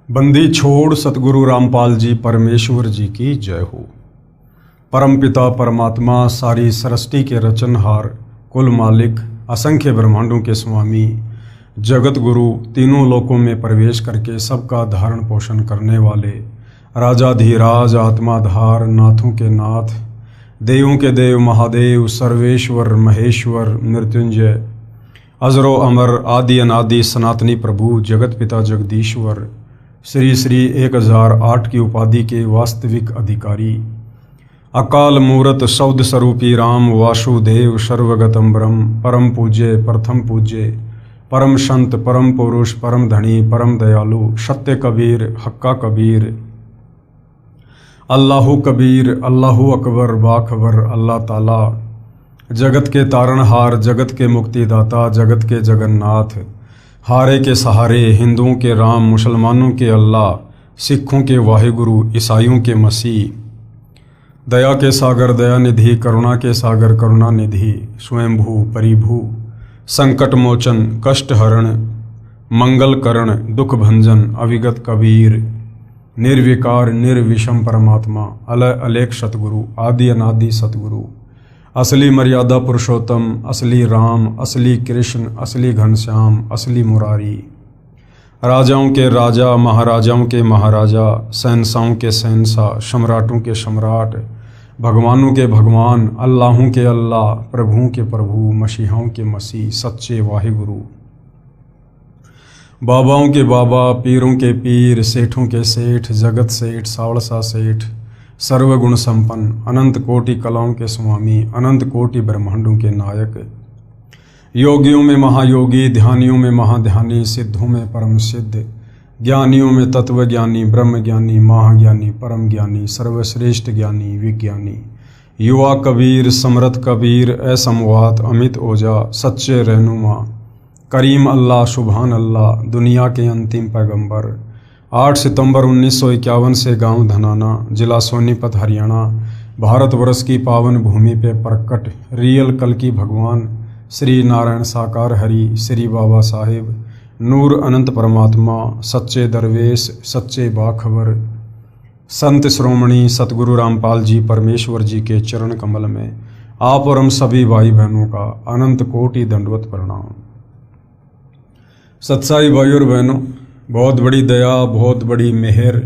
बंदी छोड़ सतगुरु रामपाल जी परमेश्वर जी की जय हो। परमपिता परमात्मा सारी सृष्टि के रचनहार, कुल मालिक, असंख्य ब्रह्मांडों के स्वामी, जगत गुरु, तीनों लोकों में प्रवेश करके सबका धारण पोषण करने वाले, राजाधिराज, आत्माधार, नाथों के नाथ, देवों के देव, महादेव, सर्वेश्वर, महेश्वर, मृत्युंजय, अजरो अमर, आदि अनादि, सनातनी प्रभु, जगत पिता जगदीश्वर, श्री श्री 1008 की उपाधि के वास्तविक अधिकारी, अकाल मूरत शब्द स्वरूपी राम वासुदेव, सर्वगतम ब्रह्म, परम पूज्य, प्रथम पूज्य, परम संत, परम पुरुष, परम धनी, परम दयालु, सत्य कबीर, हक्का कबीर, अल्लाहु कबीर, अल्लाहु अकबर, बाखबर, अल्लाह ताला, जगत के तारणहार, जगत के मुक्तिदाता, जगत के जगन्नाथ, हारे के सहारे, हिंदुओं के राम, मुसलमानों के अल्लाह, सिखों के वाहिगुरु, ईसाइयों के मसीह, दया के सागर दया निधि, करुणा के सागर करुणा निधि, स्वयंभू परिभू, संकट मोचन, कष्ट हरण, मंगल करण, दुख भंजन, अविगत कबीर, निर्विकार निर्विषम परमात्मा, अलय अलेख सतगुरु, आदि अनादि सतगुरु, असली मर्यादा पुरुषोत्तम, असली राम, असली कृष्ण, असली घनश्याम, असली मुरारी, राजाओं के राजा, महाराजाओं के महाराजा, शहंशाहों के शहंशाह, सम्राटों के सम्राट, भगवानों के भगवान, अल्लाहों के अल्लाह, प्रभुओं के प्रभु, मसीहाओं के मसीह, सच्चे वाहिगुरु, बाबाओं के बाबा, पीरों के पीर, सेठों के सेठ, जगत सेठ, सावड़सा सेठ, सर्वगुण संपन्न, अनंत कोटि कलाओं के स्वामी, अनंत कोटि ब्रह्मांडों के नायक, योगियों में महायोगी, ध्यानियों में महाध्यानी, सिद्धों में परम सिद्ध, ज्ञानियों में तत्व ज्ञानी, ब्रह्म ज्ञानी, महाज्ञानी, परम ज्ञानी, सर्वश्रेष्ठ ज्ञानी, विज्ञानी, युवा कबीर, समर्थ कबीर, असमवात, अमित ओजा, सच्चे रहनुमा, करीम अल्लाह, सुभान अल्लाह, दुनिया के अंतिम पैगंबर, 8 सितंबर 1951 से गांव धनाना, जिला सोनीपत, हरियाणा, भारतवर्ष की पावन भूमि पे प्रकट रियल कल की भगवान श्री नारायण साकार हरि, श्री बाबा साहेब, नूर अनंत परमात्मा, सच्चे दरवेश, सच्चे बाखबर, संत श्रोमणी सतगुरु रामपाल जी परमेश्वर जी के चरण कमल में आप और हम सभी भाई बहनों का अनंत कोटि दंडवत प्रणाम। सत्साई भाई और बहनों, बहुत बड़ी दया, बहुत बड़ी मेहर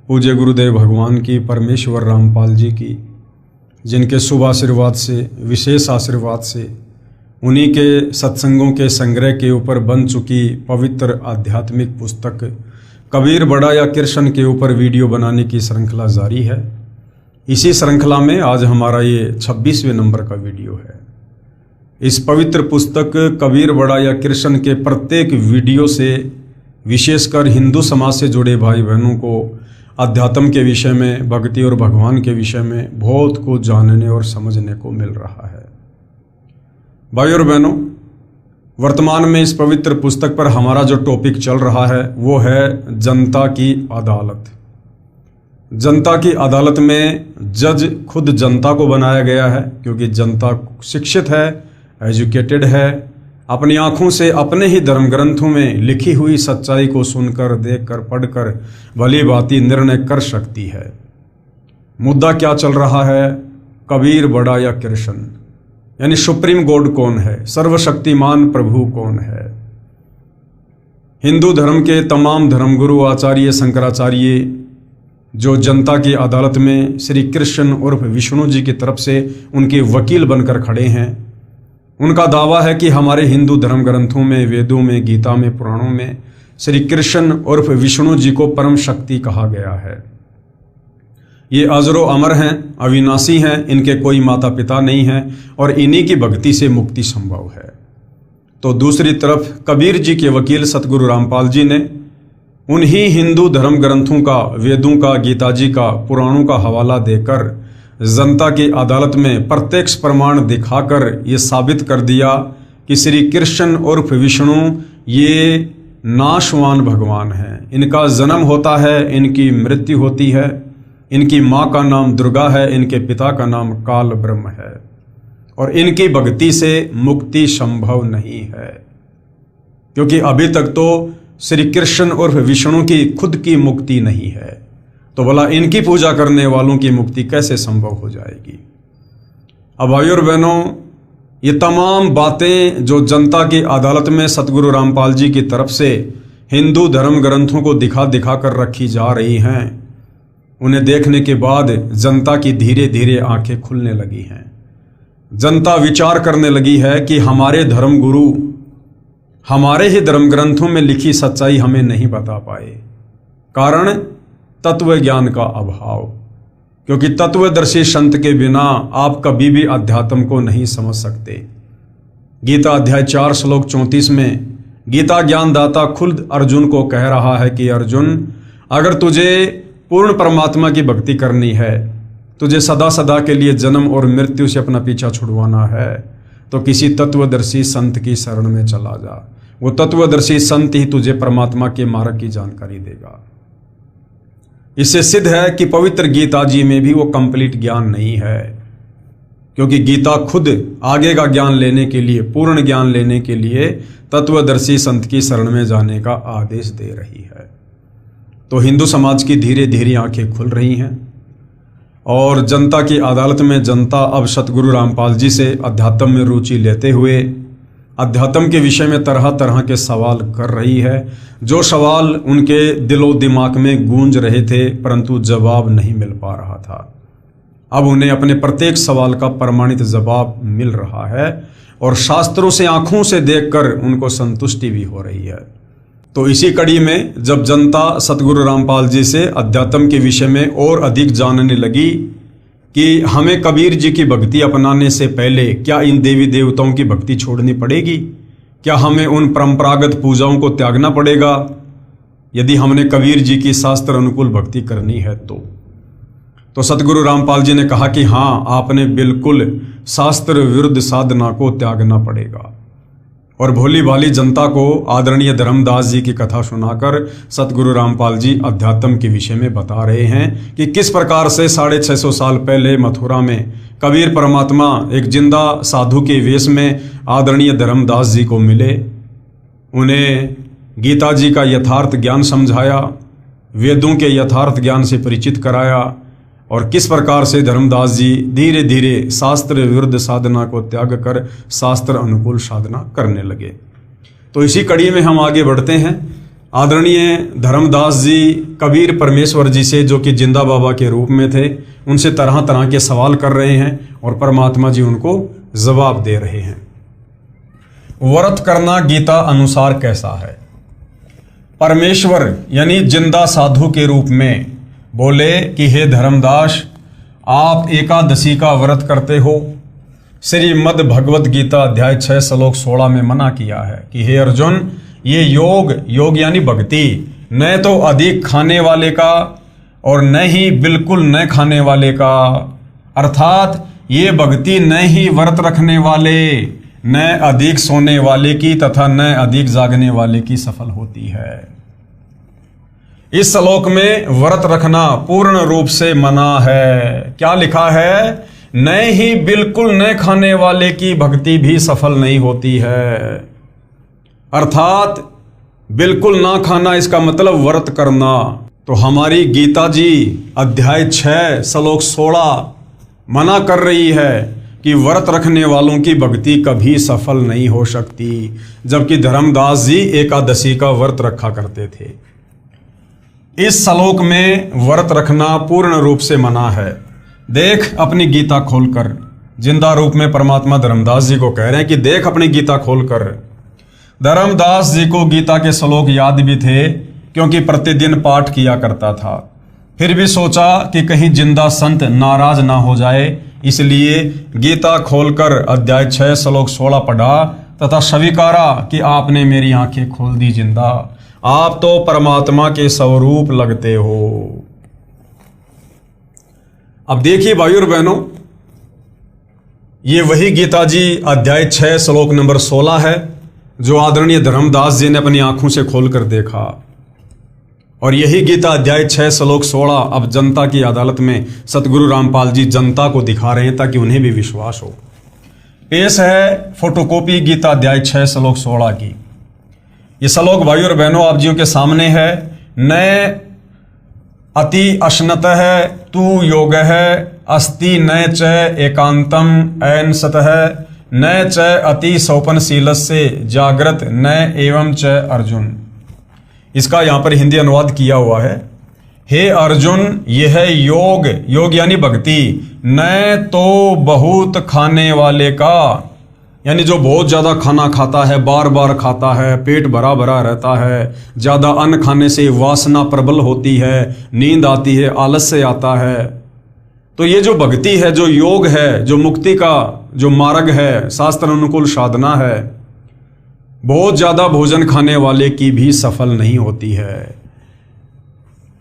पूज्य गुरुदेव भगवान की, परमेश्वर रामपाल जी की, जिनके शुभ आशीर्वाद से, विशेष आशीर्वाद से, उन्हीं के सत्संगों के संग्रह के ऊपर बन चुकी पवित्र आध्यात्मिक पुस्तक कबीर बड़ा या कृष्ण के ऊपर वीडियो बनाने की श्रृंखला जारी है। इसी श्रृंखला में आज हमारा ये 26वें नंबर का वीडियो है। इस पवित्र पुस्तक कबीर बड़ा या कृष्ण के प्रत्येक वीडियो से विशेषकर हिंदू समाज से जुड़े भाई बहनों को अध्यात्म के विषय में, भक्ति और भगवान के विषय में बहुत कुछ जानने और समझने को मिल रहा है। भाई और बहनों, वर्तमान में इस पवित्र पुस्तक पर हमारा जो टॉपिक चल रहा है वो है जनता की अदालत। जनता की अदालत में जज खुद जनता को बनाया गया है, क्योंकि जनता शिक्षित है, एजुकेटेड है, अपनी आंखों से अपने ही धर्म ग्रंथों में लिखी हुई सच्चाई को सुनकर, देखकर, पढ़कर भली भांति निर्णय कर सकती है। मुद्दा क्या चल रहा है? कबीर बड़ा या कृष्ण, यानी सुप्रीम गॉड कौन है, सर्वशक्तिमान प्रभु कौन है। हिंदू धर्म के तमाम धर्मगुरु आचार्य शंकराचार्य जो जनता की अदालत में श्री कृष्ण उर्फ विष्णु जी की तरफ से उनके वकील बनकर खड़े हैं, उनका दावा है कि हमारे हिंदू धर्म ग्रंथों में, वेदों में, गीता में, पुराणों में श्री कृष्ण उर्फ विष्णु जी को परम शक्ति कहा गया है। ये अजरो अमर हैं, अविनाशी हैं, इनके कोई माता पिता नहीं हैं और इन्हीं की भक्ति से मुक्ति संभव है। तो दूसरी तरफ कबीर जी के वकील सतगुरु रामपाल जी ने उन्हीं हिंदू धर्म ग्रंथों का, वेदों का, गीता जी का, पुराणों का हवाला देकर जनता की अदालत में प्रत्यक्ष प्रमाण दिखाकर ये साबित कर दिया कि श्री कृष्ण उर्फ विष्णु ये नाशवान भगवान हैं। इनका जन्म होता है, इनकी मृत्यु होती है, इनकी माँ का नाम दुर्गा है, इनके पिता का नाम काल ब्रह्म है और इनकी भक्ति से मुक्ति संभव नहीं है। क्योंकि अभी तक तो श्री कृष्ण उर्फ विष्णु की खुद की मुक्ति नहीं है, तो भला इनकी पूजा करने वालों की मुक्ति कैसे संभव हो जाएगी। अब भाइयों और बहनों, ये तमाम बातें जो जनता की अदालत में सतगुरु रामपाल जी की तरफ से हिंदू धर्म ग्रंथों को दिखा दिखा कर रखी जा रही हैं, उन्हें देखने के बाद जनता की धीरे धीरे आंखें खुलने लगी हैं। जनता विचार करने लगी है कि हमारे धर्म गुरु हमारे ही धर्म ग्रंथों में लिखी सच्चाई हमें नहीं बता पाए। कारण तत्व ज्ञान का अभाव, क्योंकि तत्वदर्शी संत के बिना आप कभी भी अध्यात्म को नहीं समझ सकते। गीता अध्याय 4 श्लोक 34 में गीता ज्ञानदाता खुद अर्जुन को कह रहा है कि अर्जुन, अगर तुझे पूर्ण परमात्मा की भक्ति करनी है, तुझे सदा सदा के लिए जन्म और मृत्यु से अपना पीछा छुड़वाना है, तो किसी तत्वदर्शी संत की शरण में चला जा। वो तत्वदर्शी संत ही तुझे परमात्मा के मार्ग की जानकारी देगा। इससे सिद्ध है कि पवित्र गीता जी में भी वो कंप्लीट ज्ञान नहीं है, क्योंकि गीता खुद आगे का ज्ञान लेने के लिए, पूर्ण ज्ञान लेने के लिए तत्वदर्शी संत की शरण में जाने का आदेश दे रही है। तो हिंदू समाज की धीरे धीरे आंखें खुल रही हैं और जनता की अदालत में जनता अब सतगुरु रामपाल जी से अध्यात्म में रुचि लेते हुए अध्यात्म के विषय में तरह तरह के सवाल कर रही है। जो सवाल उनके दिलो दिमाग में गूंज रहे थे, परंतु जवाब नहीं मिल पा रहा था, अब उन्हें अपने प्रत्येक सवाल का प्रमाणित जवाब मिल रहा है और शास्त्रों से आंखों से देखकर उनको संतुष्टि भी हो रही है। तो इसी कड़ी में जब जनता सतगुरु रामपाल जी से अध्यात्म के विषय में और अधिक जानने लगी कि हमें कबीर जी की भक्ति अपनाने से पहले क्या इन देवी देवताओं की भक्ति छोड़नी पड़ेगी, क्या हमें उन परंपरागत पूजाओं को त्यागना पड़ेगा यदि हमने कबीर जी की शास्त्र अनुकूल भक्ति करनी है। तो सतगुरु रामपाल जी ने कहा कि हाँ, आपने बिल्कुल शास्त्र विरुद्ध साधना को त्यागना पड़ेगा। और भोली भाली जनता को आदरणीय धर्मदास जी की कथा सुनाकर सतगुरु रामपाल जी अध्यात्म के विषय में बता रहे हैं कि किस प्रकार से 650 साल पहले मथुरा में कबीर परमात्मा एक जिंदा साधु के वेश में आदरणीय धर्मदास जी को मिले, उन्हें गीता जी का यथार्थ ज्ञान समझाया, वेदों के यथार्थ ज्ञान से परिचित कराया और किस प्रकार से धर्मदास जी धीरे धीरे शास्त्र विरुद्ध साधना को त्याग कर शास्त्र अनुकूल साधना करने लगे। तो इसी कड़ी में हम आगे बढ़ते हैं। आदरणीय धर्मदास जी कबीर परमेश्वर जी से, जो कि जिंदा बाबा के रूप में थे, उनसे तरह तरह के सवाल कर रहे हैं और परमात्मा जी उनको जवाब दे रहे हैं। व्रत करना गीता अनुसार कैसा है? परमेश्वर यानी जिंदा साधु के रूप में बोले कि हे धर्मदास, आप एकादशी का व्रत करते हो। श्रीमद् भगवत गीता अध्याय 6 श्लोक 16 में मना किया है कि हे अर्जुन, ये योग यानी भक्ति न तो अधिक खाने वाले का और न ही बिल्कुल न खाने वाले का, अर्थात ये भक्ति न ही व्रत रखने वाले, न अधिक सोने वाले की तथा न अधिक जागने वाले की सफल होती है। इस श्लोक में व्रत रखना पूर्ण रूप से मना है। क्या लिखा है? न ही बिल्कुल न खाने वाले की भक्ति भी सफल नहीं होती है। अर्थात बिल्कुल ना खाना, इसका मतलब व्रत करना। तो हमारी गीता जी अध्याय 6 श्लोक 16 मना कर रही है कि व्रत रखने वालों की भक्ति कभी सफल नहीं हो सकती, जबकि धर्मदास जी एकादशी का व्रत रखा करते थे। इस श्लोक में व्रत रखना पूर्ण रूप से मना है। देख अपनी गीता खोलकर, जिंदा रूप में परमात्मा धर्मदास जी को कह रहे हैं कि देख अपनी गीता खोलकर। धर्मदास जी को गीता के श्लोक याद भी थे, क्योंकि प्रतिदिन पाठ किया करता था। फिर भी सोचा कि कहीं जिंदा संत नाराज ना हो जाए, इसलिए गीता खोलकर अध्याय 6 श्लोक 16 पढ़ा तथा स्वीकारा कि आपने मेरी आंखें खोल दी जिंदा, आप तो परमात्मा के स्वरूप लगते हो। अब देखिए भाइयों और बहनों, ये वही गीता जी अध्याय 6 श्लोक नंबर 16 है जो आदरणीय धर्मदास जी ने अपनी आंखों से खोलकर देखा। और यही गीता अध्याय 6 श्लोक 16 अब जनता की अदालत में सतगुरु रामपाल जी जनता को दिखा रहे हैं ताकि उन्हें भी विश्वास हो। पेश है फोटोकॉपी गीता अध्याय 6 श्लोक 16 की। ये श्लोक भाई और बहनों आप जियों के सामने है। न अति अश्नतः तू योग है अस्ति न च एकांतम ऐन सतः न च अति सौपनशीलस्य जागृत न एवं च अर्जुन। इसका यहाँ पर हिंदी अनुवाद किया हुआ है। हे अर्जुन, यह योग, योग यानी भक्ति, न तो बहुत खाने वाले का, यानी जो बहुत ज़्यादा खाना खाता है, बार बार खाता है, पेट भरा भरा रहता है, ज़्यादा अन्न खाने से वासना प्रबल होती है, नींद आती है, आलस्य आता है। तो ये जो भक्ति है, जो योग है, जो मुक्ति का जो मार्ग है, शास्त्र अनुकूल साधना है, बहुत ज़्यादा भोजन खाने वाले की भी सफल नहीं होती है।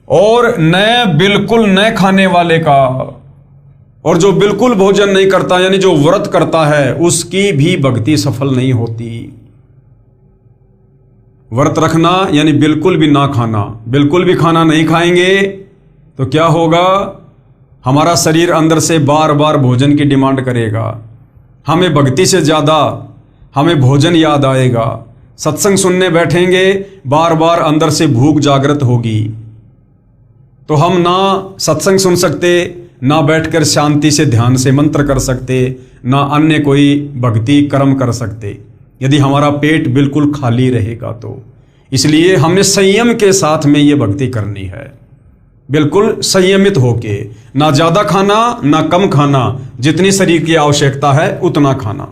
और न बिल्कुल न खाने वाले का, और जो बिल्कुल भोजन नहीं करता यानी जो व्रत करता है, उसकी भी भक्ति सफल नहीं होती। व्रत रखना यानी बिल्कुल भी ना खाना, बिल्कुल भी खाना नहीं खाएंगे तो क्या होगा, हमारा शरीर अंदर से बार बार भोजन की डिमांड करेगा। हमें भक्ति से ज़्यादा हमें भोजन याद आएगा। सत्संग सुनने बैठेंगे, बार बार अंदर से भूख जागृत होगी, तो हम ना सत्संग सुन सकते, ना बैठकर शांति से ध्यान से मंत्र कर सकते, ना अन्य कोई भक्ति कर्म कर सकते, यदि हमारा पेट बिल्कुल खाली रहेगा तो। इसलिए हमें संयम के साथ में ये भक्ति करनी है, बिल्कुल संयमित होके, ना ज़्यादा खाना ना कम खाना, जितनी शरीर की आवश्यकता है उतना खाना।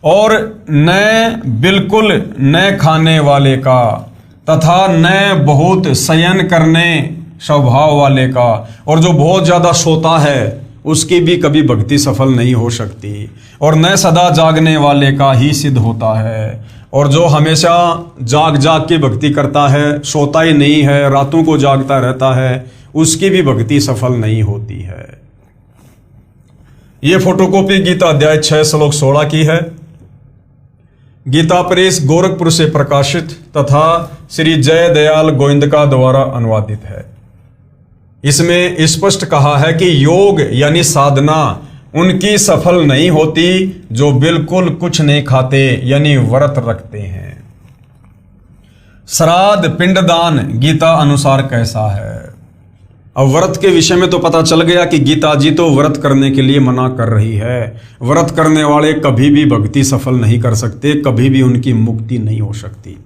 और न बिल्कुल न खाने वाले का तथा न बहुत शयन करने स्वभाव वाले का, और जो बहुत ज़्यादा सोता है उसकी भी कभी भक्ति सफल नहीं हो सकती। और न सदा जागने वाले का ही सिद्ध होता है, और जो हमेशा जाग जाग के भक्ति करता है, सोता ही नहीं है, रातों को जागता रहता है, उसकी भी भक्ति सफल नहीं होती है। ये फोटोकॉपी गीता अध्याय 6 श्लोक 16 की है। गीता प्रेस गोरखपुर से प्रकाशित तथा श्री जय दयाल गोविंदका द्वारा अनुवादित है। इसमें स्पष्ट कहा है कि योग यानी साधना उनकी सफल नहीं होती जो बिल्कुल कुछ नहीं खाते यानी व्रत रखते हैं। श्राद्ध पिंडदान गीता अनुसार कैसा है? अब व्रत के विषय में तो पता चल गया कि गीता जी तो व्रत करने के लिए मना कर रही है। व्रत करने वाले कभी भी भक्ति सफल नहीं कर सकते, कभी भी उनकी मुक्ति नहीं हो सकती।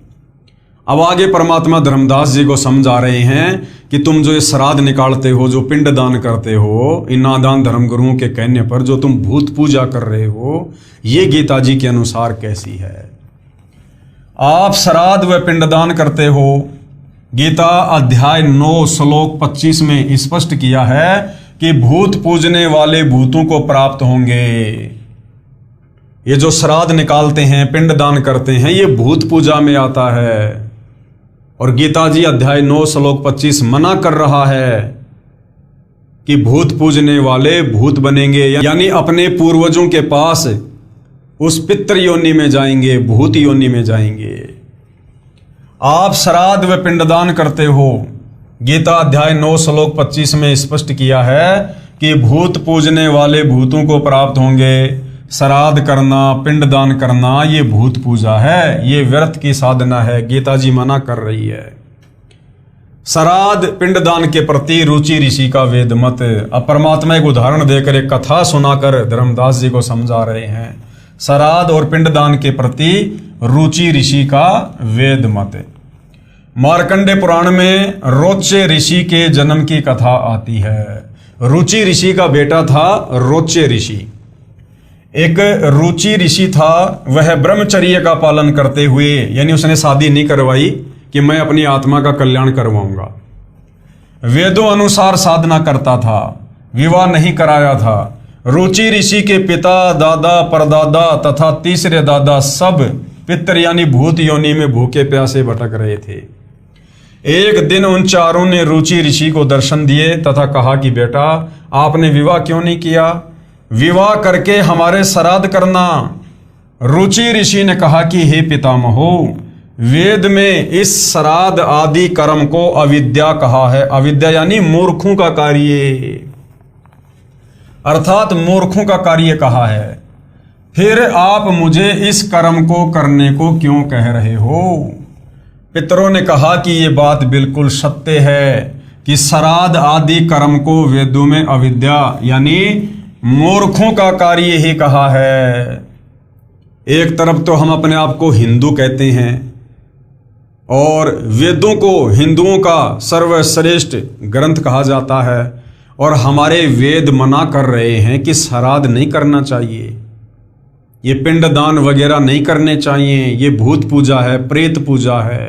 अब आगे परमात्मा धर्मदास जी को समझा रहे हैं कि तुम जो ये श्राद्ध निकालते हो, जो पिंड दान करते हो, इन नादान धर्म गुरुओं के कहने पर जो तुम भूत पूजा कर रहे हो, ये गीता जी के अनुसार कैसी है? आप श्राद्ध व पिंडदान करते हो, गीता अध्याय 9 श्लोक 25 में स्पष्ट किया है कि भूत पूजने वाले भूतों को प्राप्त होंगे। ये जो श्राद्ध निकालते हैं, पिंड दान करते हैं, ये भूत पूजा में आता है। और गीता जी अध्याय 9 श्लोक 25 मना कर रहा है कि भूत पूजने वाले भूत बनेंगे, यानी अपने पूर्वजों के पास उस पितृ योनि में जाएंगे, भूत योनि में जाएंगे। आप श्राद्ध व पिंडदान करते हो, गीता अध्याय 9 श्लोक 25 में स्पष्ट किया है कि भूत पूजने वाले भूतों को प्राप्त होंगे। श्राद्ध करना, पिंडदान करना ये भूत पूजा है, ये व्यर्थ की साधना है, गीता जी मना कर रही है। श्राद्ध पिंडदान के प्रति रुचि ऋषि का वेद मत। अब परमात्मा एक उदाहरण देकर, एक कथा सुनाकर धर्मदास जी को समझा रहे हैं। श्राद्ध और पिंडदान के प्रति रुचि ऋषि का वेद मत। मार्कंडे पुराण में रोच्य ऋषि के जन्म की कथा आती है। रुचि ऋषि का बेटा था रोच्य ऋषि। एक रुचि ऋषि था, वह ब्रह्मचर्य का पालन करते हुए, यानी उसने शादी नहीं करवाई कि मैं अपनी आत्मा का कल्याण करवाऊंगा, वेदों अनुसार साधना करता था, विवाह नहीं कराया था। रुचि ऋषि के पिता, दादा, परदादा तथा तीसरे दादा सब पितृ यानी भूत योनि में भूखे प्यासे भटक रहे थे। एक दिन उन चारों ने रुचि ऋषि को दर्शन दिए तथा कहा कि बेटा, आपने विवाह क्यों नहीं किया? विवाह करके हमारे श्राद्ध करना। रुचि ऋषि ने कहा कि हे पितामहो, वेद में इस श्राद्ध आदि कर्म को अविद्या कहा है। अविद्या यानी मूर्खों का कार्य, अर्थात मूर्खों का कार्य कहा है। फिर आप मुझे इस कर्म को करने को क्यों कह रहे हो? पितरों ने कहा कि ये बात बिल्कुल सत्य है कि श्राद्ध आदि कर्म को वेदों में अविद्या यानी मूर्खों का कार्य ही कहा है। एक तरफ तो हम अपने आप को हिंदू कहते हैं और वेदों को हिंदुओं का सर्वश्रेष्ठ ग्रंथ कहा जाता है, और हमारे वेद मना कर रहे हैं कि श्राद्ध नहीं करना चाहिए, ये पिंडदान वगैरह नहीं करने चाहिए, ये भूत पूजा है, प्रेत पूजा है,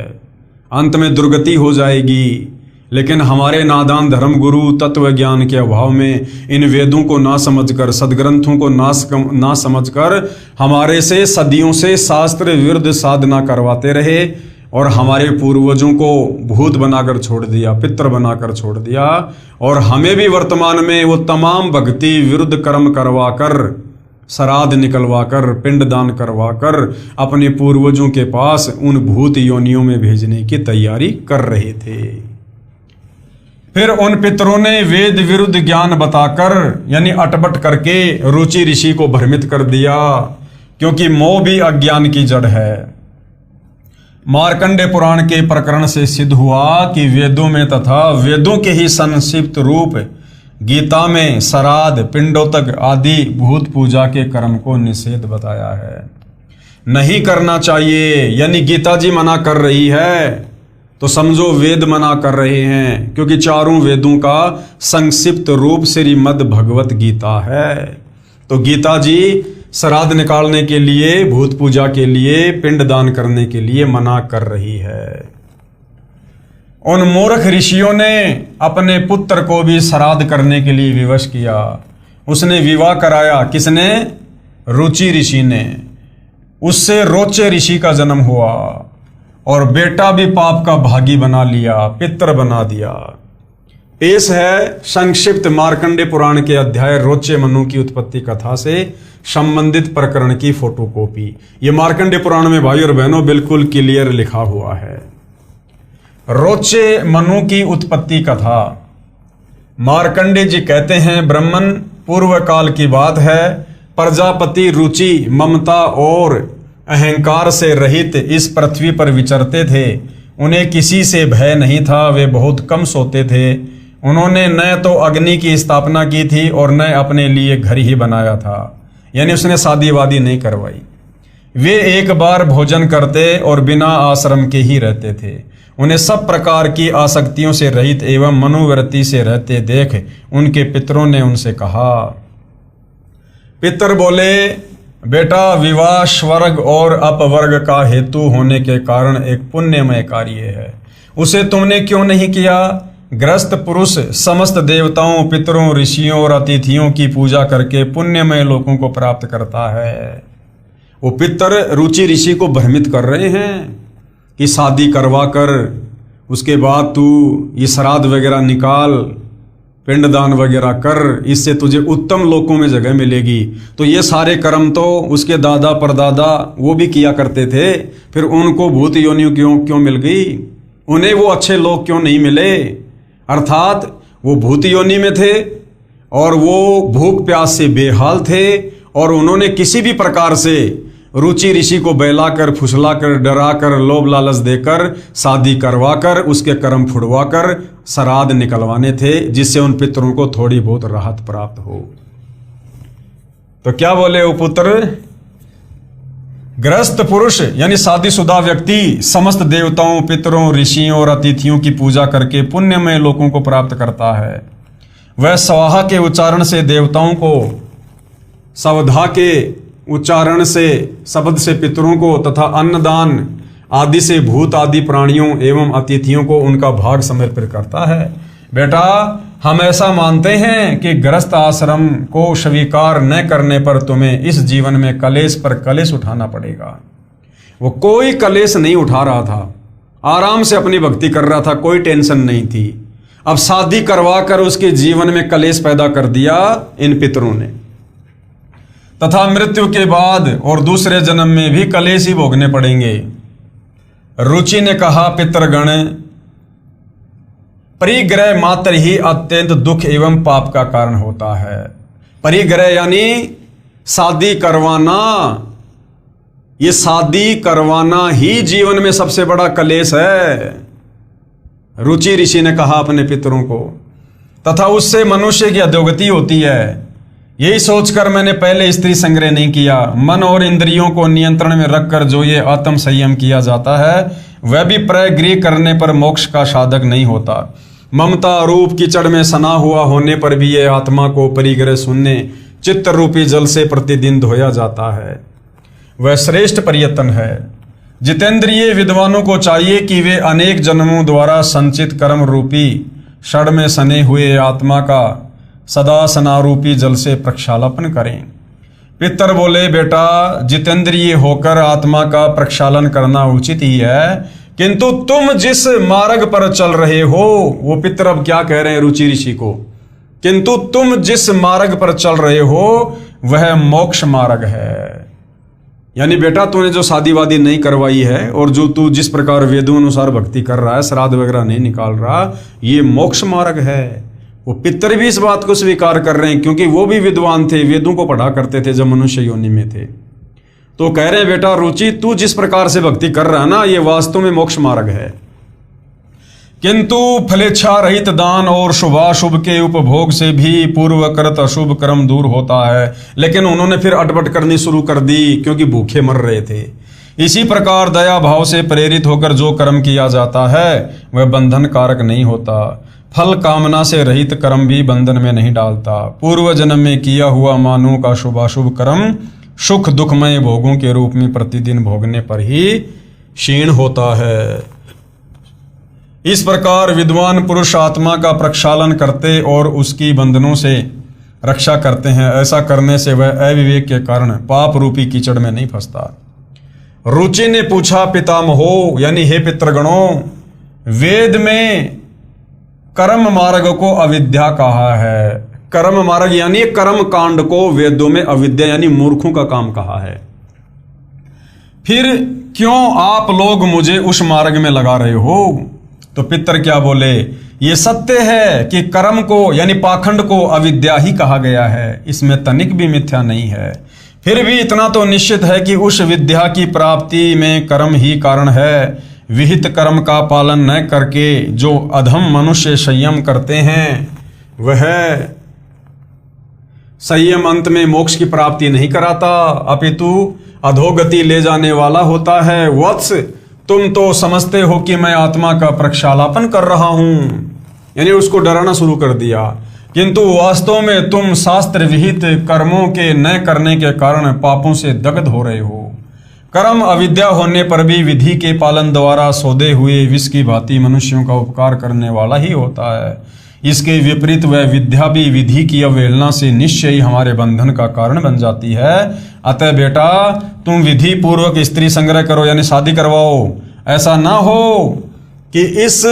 अंत में दुर्गति हो जाएगी। लेकिन हमारे नादान धर्मगुरु तत्व ज्ञान के अभाव में इन वेदों को ना समझकर, सदग्रंथों को ना समझकर हमारे से सदियों से शास्त्र विरुद्ध साधना करवाते रहे और हमारे पूर्वजों को भूत बनाकर छोड़ दिया, पितर बनाकर छोड़ दिया, और हमें भी वर्तमान में वो तमाम भक्ति विरुद्ध कर्म करवाकर, श्राद्ध निकलवाकर, पिंडदान करवाकर अपने पूर्वजों के पास उन भूत योनियों में भेजने की तैयारी कर रहे थे। फिर उन पितरों ने वेद विरुद्ध ज्ञान बताकर यानी अटपट करके रुचि ऋषि को भ्रमित कर दिया, क्योंकि मोह भी अज्ञान की जड़ है। मार्कंडे पुराण के प्रकरण से सिद्ध हुआ कि वेदों में तथा वेदों के ही संक्षिप्त रूप गीता में श्राद्ध, पिंडोतक आदि भूत पूजा के कर्म को निषेध बताया है। नहीं करना चाहिए, यानी गीता जी मना कर रही है तो समझो वेद मना कर रहे हैं, क्योंकि चारों वेदों का संक्षिप्त रूप श्रीमद् भगवत गीता है। तो गीता जी श्राद्ध निकालने के लिए, भूत पूजा के लिए, पिंडदान करने के लिए मना कर रही है। उन मूर्ख ऋषियों ने अपने पुत्र को भी श्राद्ध करने के लिए विवश किया। उसने विवाह कराया, किसने? रुचि ऋषि ने। उससे रोचे ऋषि का जन्म हुआ और बेटा भी पाप का भागी बना लिया, पितर बना दिया। पेश है संक्षिप्त मार्कंडे पुराण के अध्याय रोचे मनु की उत्पत्ति कथा से संबंधित प्रकरण की फोटोकॉपी। ये मार्कंडे पुराण में भाई और बहनों बिल्कुल क्लियर लिखा हुआ है। रोचे मनु की उत्पत्ति कथा। मार्कंडे जी कहते हैं, ब्राह्मण पूर्व काल की बात है। प्रजापति रुचि, ममता और अहंकार से रहित इस पृथ्वी पर विचरते थे। उन्हें किसी से भय नहीं था, वे बहुत कम सोते थे। उन्होंने न तो अग्नि की स्थापना की थी और न अपने लिए घर ही बनाया था, यानी उसने शादी वादी नहीं करवाई। वे एक बार भोजन करते और बिना आश्रम के ही रहते थे। उन्हें सब प्रकार की आसक्तियों से रहित एवं मनोवृत्ति से रहते देख उनके पितरों ने उनसे कहा। पितर बोले, बेटा, विवाह स्वर्ग और अपवर्ग का हेतु होने के कारण एक पुण्यमय कार्य है, उसे तुमने क्यों नहीं किया? ग्रस्त पुरुष समस्त देवताओं, पितरों, ऋषियों और अतिथियों की पूजा करके पुण्यमय लोगों को प्राप्त करता है। वो पितर रुचि ऋषि को भ्रमित कर रहे हैं कि शादी करवा कर उसके बाद तू ये श्राद्ध वगैरह निकाल, पिंडदान वगैरह कर, इससे तुझे उत्तम लोकों में जगह मिलेगी। तो ये सारे कर्म तो उसके दादा परदादा वो भी किया करते थे, फिर उनको भूत योनियों क्यों मिल गई? उन्हें वो अच्छे लोग क्यों नहीं मिले? अर्थात वो भूत योनि में थे और वो भूख प्यास से बेहाल थे, और उन्होंने किसी भी प्रकार से रुचि ऋषि को बहलाकर, फुसलाकर, डराकर, लोभ लालच देकर, शादी करवाकर, उसके कर्म फुड़वाकर श्राद्ध निकलवाने थे, जिससे उन पितरों को थोड़ी बहुत राहत प्राप्त हो। तो क्या बोले वो पुत्र? ग्रस्त पुरुष यानी शादीशुदा व्यक्ति समस्त देवताओं, पितरों, ऋषियों और अतिथियों की पूजा करके पुण्यमय लोगों को प्राप्त करता है। वह स्वाहा के उच्चारण से देवताओं को, सवधा के उच्चारण से, शब्द से पितरों को तथा अन्नदान आदि से भूत आदि प्राणियों एवं अतिथियों को उनका भाग समर्पित करता है। बेटा, हम ऐसा मानते हैं कि गृहस्थ आश्रम को स्वीकार न करने पर तुम्हें इस जीवन में कलेश पर कलेश उठाना पड़ेगा। वो कोई कलेश नहीं उठा रहा था, आराम से अपनी भक्ति कर रहा था, कोई टेंशन नहीं थी। अब शादी करवा कर उसके जीवन में कलेश पैदा कर दिया इन पितरों ने, तथा मृत्यु के बाद और दूसरे जन्म में भी कलेश ही भोगने पड़ेंगे। रुचि ने कहा, पितरगण, परिग्रह मात्र ही अत्यंत दुख एवं पाप का कारण होता है। परिग्रह यानी शादी करवाना, ये शादी करवाना ही जीवन में सबसे बड़ा कलेश है, रुचि ऋषि ने कहा अपने पितरों को। तथा उससे मनुष्य की अधोगति होती है। यही सोचकर मैंने पहले स्त्री संग्रह नहीं किया। मन और इंद्रियों को नियंत्रण में रखकर जो ये आत्म संयम किया जाता है वह भी प्रगृह करने पर मोक्ष का साधक नहीं होता। ममता रूप कीचड़ में सना हुआ होने पर भी ये आत्मा को परिग्रह शून्य चित्त रूपी जल से प्रतिदिन धोया जाता है। वह श्रेष्ठ प्रयत्न है। जितेंद्रिय विद्वानों को चाहिए कि वे अनेक जन्मों द्वारा संचित कर्म रूपी षड में सने हुए आत्मा का सदा सनारूपी जल से प्रक्षालन करें। पितर बोले, बेटा जितेंद्रिय होकर आत्मा का प्रक्षालन करना उचित ही है, किंतु तुम जिस मार्ग पर चल रहे हो, वो पितर अब क्या कह रहे हैं रुचि ऋषि को, किंतु तुम जिस मार्ग पर चल रहे हो वह मोक्ष मार्ग है। यानी बेटा तूने जो शादी वादी नहीं करवाई है और जो तू जिस प्रकार वेदों अनुसार भक्ति कर रहा है, श्राद्ध वगैरह नहीं निकाल रहा, ये मोक्ष मार्ग है। वो पितर भी इस बात को स्वीकार कर रहे हैं क्योंकि वो भी विद्वान थे, वेदों को पढ़ा करते थे जब मनुष्य योनि में थे। तो कह रहे हैं बेटा रुचि तू जिस प्रकार से भक्ति कर रहा है ना, ये वास्तव में मोक्ष मार्ग है। किंतु फलेच्छा रहित दान और शुभाशुभ के उपभोग से भी पूर्वकृत अशुभ कर्म दूर होता है। लेकिन उन्होंने फिर अटपट करनी शुरू कर दी क्योंकि भूखे मर रहे थे। इसी प्रकार दया भाव से प्रेरित होकर जो कर्म किया जाता है वह बंधन कारक नहीं होता। फल कामना से रहित कर्म भी बंधन में नहीं डालता। पूर्व जन्म में किया हुआ मानव का शुभाशुभ कर्म सुख दुखमय भोगों के रूप में प्रतिदिन भोगने पर ही क्षीण होता है। इस प्रकार विद्वान पुरुष आत्मा का प्रक्षालन करते और उसकी बंधनों से रक्षा करते हैं। ऐसा करने से वह अविवेक के कारण पाप रूपी कीचड़ में नहीं फंसता। रुचि ने पूछा, पितामहो यानी हे पितृगणों, वेद में कर्म मार्ग को अविद्या कहा है। कर्म मार्ग यानी कर्म कांड को वेदों में अविद्या यानी मूर्खों का काम कहा है। फिर क्यों आप लोग मुझे उस मार्ग में लगा रहे हो? तो पितर क्या बोले, ये सत्य है कि कर्म को यानी पाखंड को अविद्या ही कहा गया है, इसमें तनिक भी मिथ्या नहीं है। फिर भी इतना तो निश्चित है कि उस विद्या की प्राप्ति में कर्म ही कारण है। विहित कर्म का पालन न करके जो अधम मनुष्य संयम करते हैं वह संयम अंत में मोक्ष की प्राप्ति नहीं कराता, अपितु अधोगति ले जाने वाला होता है। वत्स, तुम तो समझते हो कि मैं आत्मा का प्रक्षालन कर रहा हूं, यानी उसको डराना शुरू कर दिया, किंतु वास्तव में तुम शास्त्र विहित कर्मों के न करने के कारण पापों से दग्ध हो रहे हो। कर्म अविद्या होने पर भी विधि के पालन द्वारा सौदे हुए विष की भांति मनुष्यों का उपकार करने वाला ही होता है। इसके विपरीत वह विद्या भी विधि की अवहेलना से निश्चय ही हमारे बंधन का कारण बन जाती है। अतः बेटा तुम विधि पूर्वक स्त्री संग्रह करो यानी शादी करवाओ। ऐसा ना हो कि इस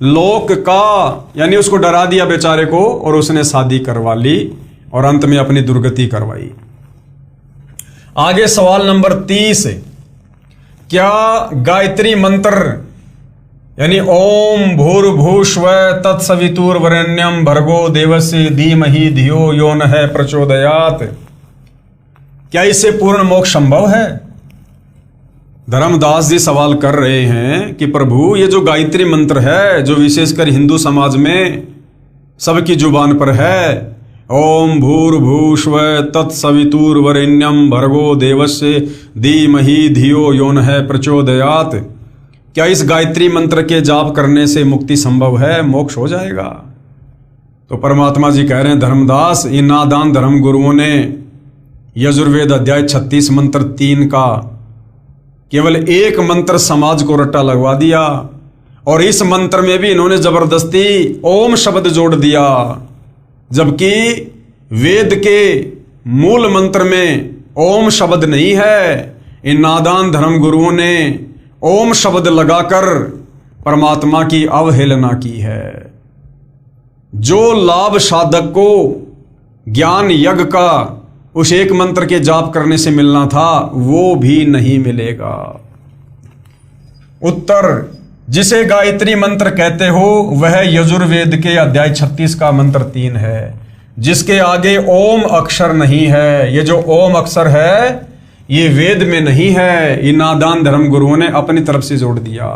लोक का, यानी उसको डरा दिया बेचारे को और उसने शादी करवा ली और अंत में अपनी दुर्गति करवाई। आगे सवाल नंबर 30, क्या गायत्री मंत्र यानी ओम भूर्भुवस्व तत्सवितुर्वरेण्यम भर्गो देवस्य धीमहि धियो यो नः प्रचोदयात्, क्या इससे पूर्ण मोक्ष संभव है? धर्मदास जी सवाल कर रहे हैं कि प्रभु ये जो गायत्री मंत्र है जो विशेषकर हिंदू समाज में सबकी जुबान पर है, ओम भूर्भुवस्व तत्सवितुर्वरेण्यम भर्गो देवस्य धीमहि धियो यो नः प्रचोदयात्, क्या इस गायत्री मंत्र के जाप करने से मुक्ति संभव है, मोक्ष हो जाएगा? तो परमात्मा जी कह रहे हैं, धर्मदास इन नादान धर्म गुरुओं ने यजुर्वेद अध्याय 36 मंत्र 3 का केवल एक मंत्र समाज को रट्टा लगवा दिया और इस मंत्र में भी इन्होंने जबरदस्ती ओम शब्द जोड़ दिया, जबकि वेद के मूल मंत्र में ओम शब्द नहीं है। इन नादान धर्म गुरुओं ने ओम शब्द लगाकर परमात्मा की अवहेलना की है। जो लाभ साधक को ज्ञान यज्ञ का उस एक मंत्र के जाप करने से मिलना था वो भी नहीं मिलेगा। उत्तर, जिसे गायत्री मंत्र कहते हो वह यजुर्वेद के अध्याय 36 का मंत्र 3 है। जिसके आगे ओम अक्षर नहीं है। ये जो ओम अक्षर है ये वेद में नहीं है, ये नादान धर्म गुरुओं ने अपनी तरफ से जोड़ दिया।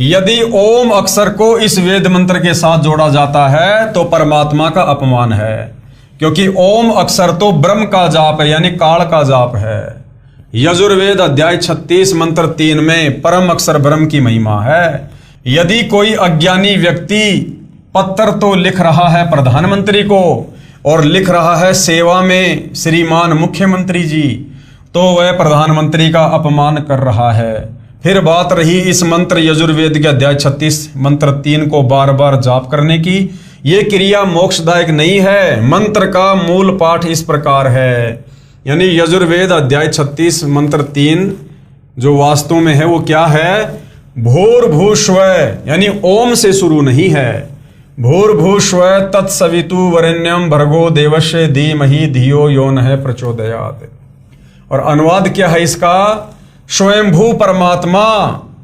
यदि ओम अक्षर को इस वेद मंत्र के साथ जोड़ा जाता है तो परमात्मा का अपमान है, क्योंकि ओम अक्षर तो ब्रह्म का जाप है, यानी काल का जाप है। यजुर्वेद अध्याय 36 मंत्र 3 में परम अक्षर ब्रह्म की महिमा है। यदि कोई अज्ञानी व्यक्ति पत्र तो लिख रहा है प्रधानमंत्री को और लिख रहा है सेवा में श्रीमान मुख्यमंत्री जी, तो वह प्रधानमंत्री का अपमान कर रहा है। फिर बात रही इस मंत्र यजुर्वेद के अध्याय 36 मंत्र 3 को बार बार जाप करने की, ये क्रिया मोक्षदायक नहीं है। मंत्र का मूल पाठ इस प्रकार है, यानी यजुर्वेद अध्याय 36 मंत्र 3 जो वास्तव में है वो क्या है? भूर्भुस्व, यानी ओम से शुरू नहीं है। भूर्भुस्व तत्सवितु वरेण्यम भर्गो देवस्य धीमहि धियो यो नः प्रचोदयात्। और अनुवाद क्या है इसका? स्वयंभू परमात्मा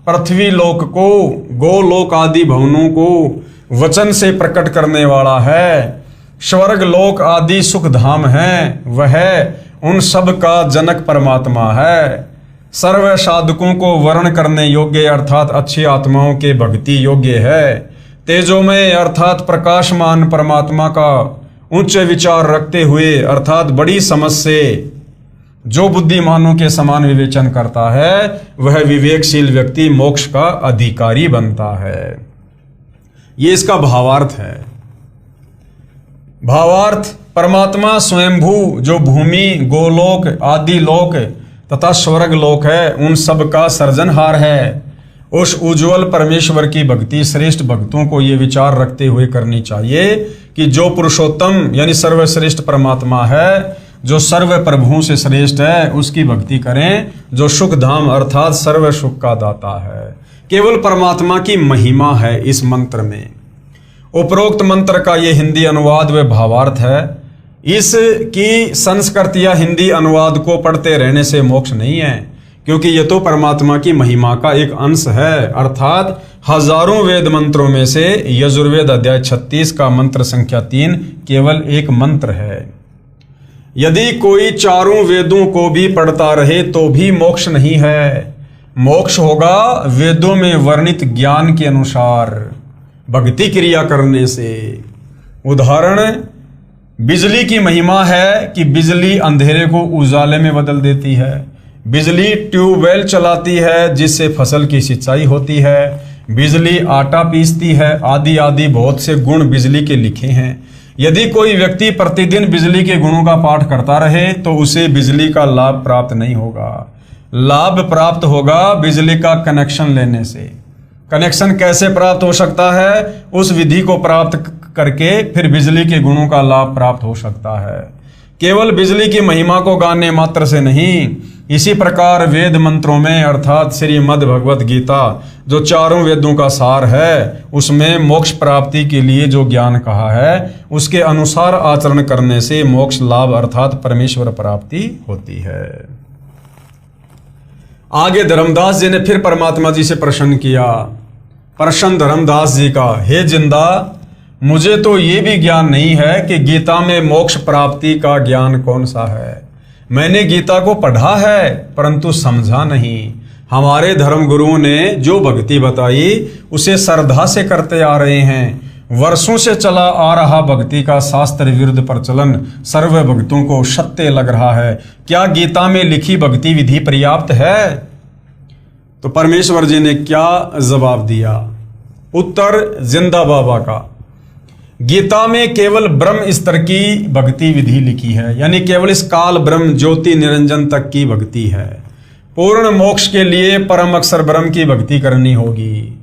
पृथ्वी लोक को, गोलोक आदि भवनों को वचन से प्रकट करने वाला है। स्वर्ग लोक आदि सुख धाम है, वह उन सब का जनक परमात्मा है। सर्व साधकों को वर्ण करने योग्य अर्थात अच्छी आत्माओं के भक्ति योग्य है। तेजोमय अर्थात प्रकाशमान परमात्मा का उच्च विचार रखते हुए अर्थात बड़ी समझ से जो बुद्धिमानों के समान विवेचन करता है वह विवेकशील व्यक्ति मोक्ष का अधिकारी बनता है। ये इसका भावार्थ है। भावार्थ, परमात्मा स्वयंभू जो भूमि, गोलोक आदि लोक तथा स्वर्ग लोक है उन सब का सृजनहार है। उस उज्ज्वल परमेश्वर की भक्ति श्रेष्ठ भक्तों को ये विचार रखते हुए करनी चाहिए कि जो पुरुषोत्तम यानी सर्वश्रेष्ठ परमात्मा है, जो सर्व प्रभुओं से श्रेष्ठ है, उसकी भक्ति करें, जो सुख धाम अर्थात सर्व सुख का दाता है। केवल परमात्मा की महिमा है इस मंत्र में। उपरोक्त मंत्र का ये हिंदी अनुवाद व भावार्थ है। इसकी संस्कृत या हिंदी अनुवाद को पढ़ते रहने से मोक्ष नहीं है, क्योंकि यह तो परमात्मा की महिमा का एक अंश है। अर्थात हजारों वेद मंत्रों में से यजुर्वेद अध्याय 36 का मंत्र संख्या 3 केवल एक मंत्र है। यदि कोई चारों वेदों को भी पढ़ता रहे तो भी मोक्ष नहीं है। मोक्ष होगा वेदों में वर्णित ज्ञान के अनुसार भक्ति क्रिया करने से। उदाहरण, बिजली की महिमा है कि बिजली अंधेरे को उजाले में बदल देती है। बिजली ट्यूबवेल चलाती है जिससे फसल की सिंचाई होती है। बिजली आटा पीसती है, आदि आदि बहुत से गुण बिजली के लिखे हैं। यदि कोई व्यक्ति प्रतिदिन बिजली के गुणों का पाठ करता रहे तो उसे बिजली का लाभ प्राप्त नहीं होगा। लाभ प्राप्त होगा बिजली का कनेक्शन लेने से। कनेक्शन कैसे प्राप्त हो सकता है? उस विधि को प्राप्त करके फिर बिजली के गुणों का लाभ प्राप्त हो सकता है। केवल बिजली की महिमा को गाने मात्र से नहीं, इसी प्रकार वेद मंत्रों में अर्थात श्रीमद् भगवत गीता जो चारों वेदों का सार है, उसमें मोक्ष प्राप्ति के लिए जो ज्ञान कहा है उसके अनुसार आचरण करने से मोक्ष लाभ अर्थात परमेश्वर प्राप्ति होती है। आगे धर्मदास जी ने फिर परमात्मा जी से प्रश्न किया। प्रश्न धर्मदास जी का, हे जिंदा, मुझे तो ये भी ज्ञान नहीं है कि गीता में मोक्ष प्राप्ति का ज्ञान कौन सा है। मैंने गीता को पढ़ा है परंतु समझा नहीं। हमारे धर्म गुरुओं ने जो भक्ति बताई उसे श्रद्धा से करते आ रहे हैं। वर्षों से चला आ रहा भक्ति का शास्त्र विरुद्ध प्रचलन सर्व भक्तों को सत्य लग रहा है। क्या गीता में लिखी भक्ति विधि पर्याप्त है? तो परमेश्वर जी ने क्या जवाब दिया? उत्तर जिंदा बाबा का, गीता में केवल ब्रह्म स्तर की भक्ति विधि लिखी है, यानी केवल इस काल ब्रह्म ज्योति निरंजन तक की भक्ति है। पूर्ण मोक्ष के लिए परम अक्षर ब्रह्म की भक्ति करनी होगी।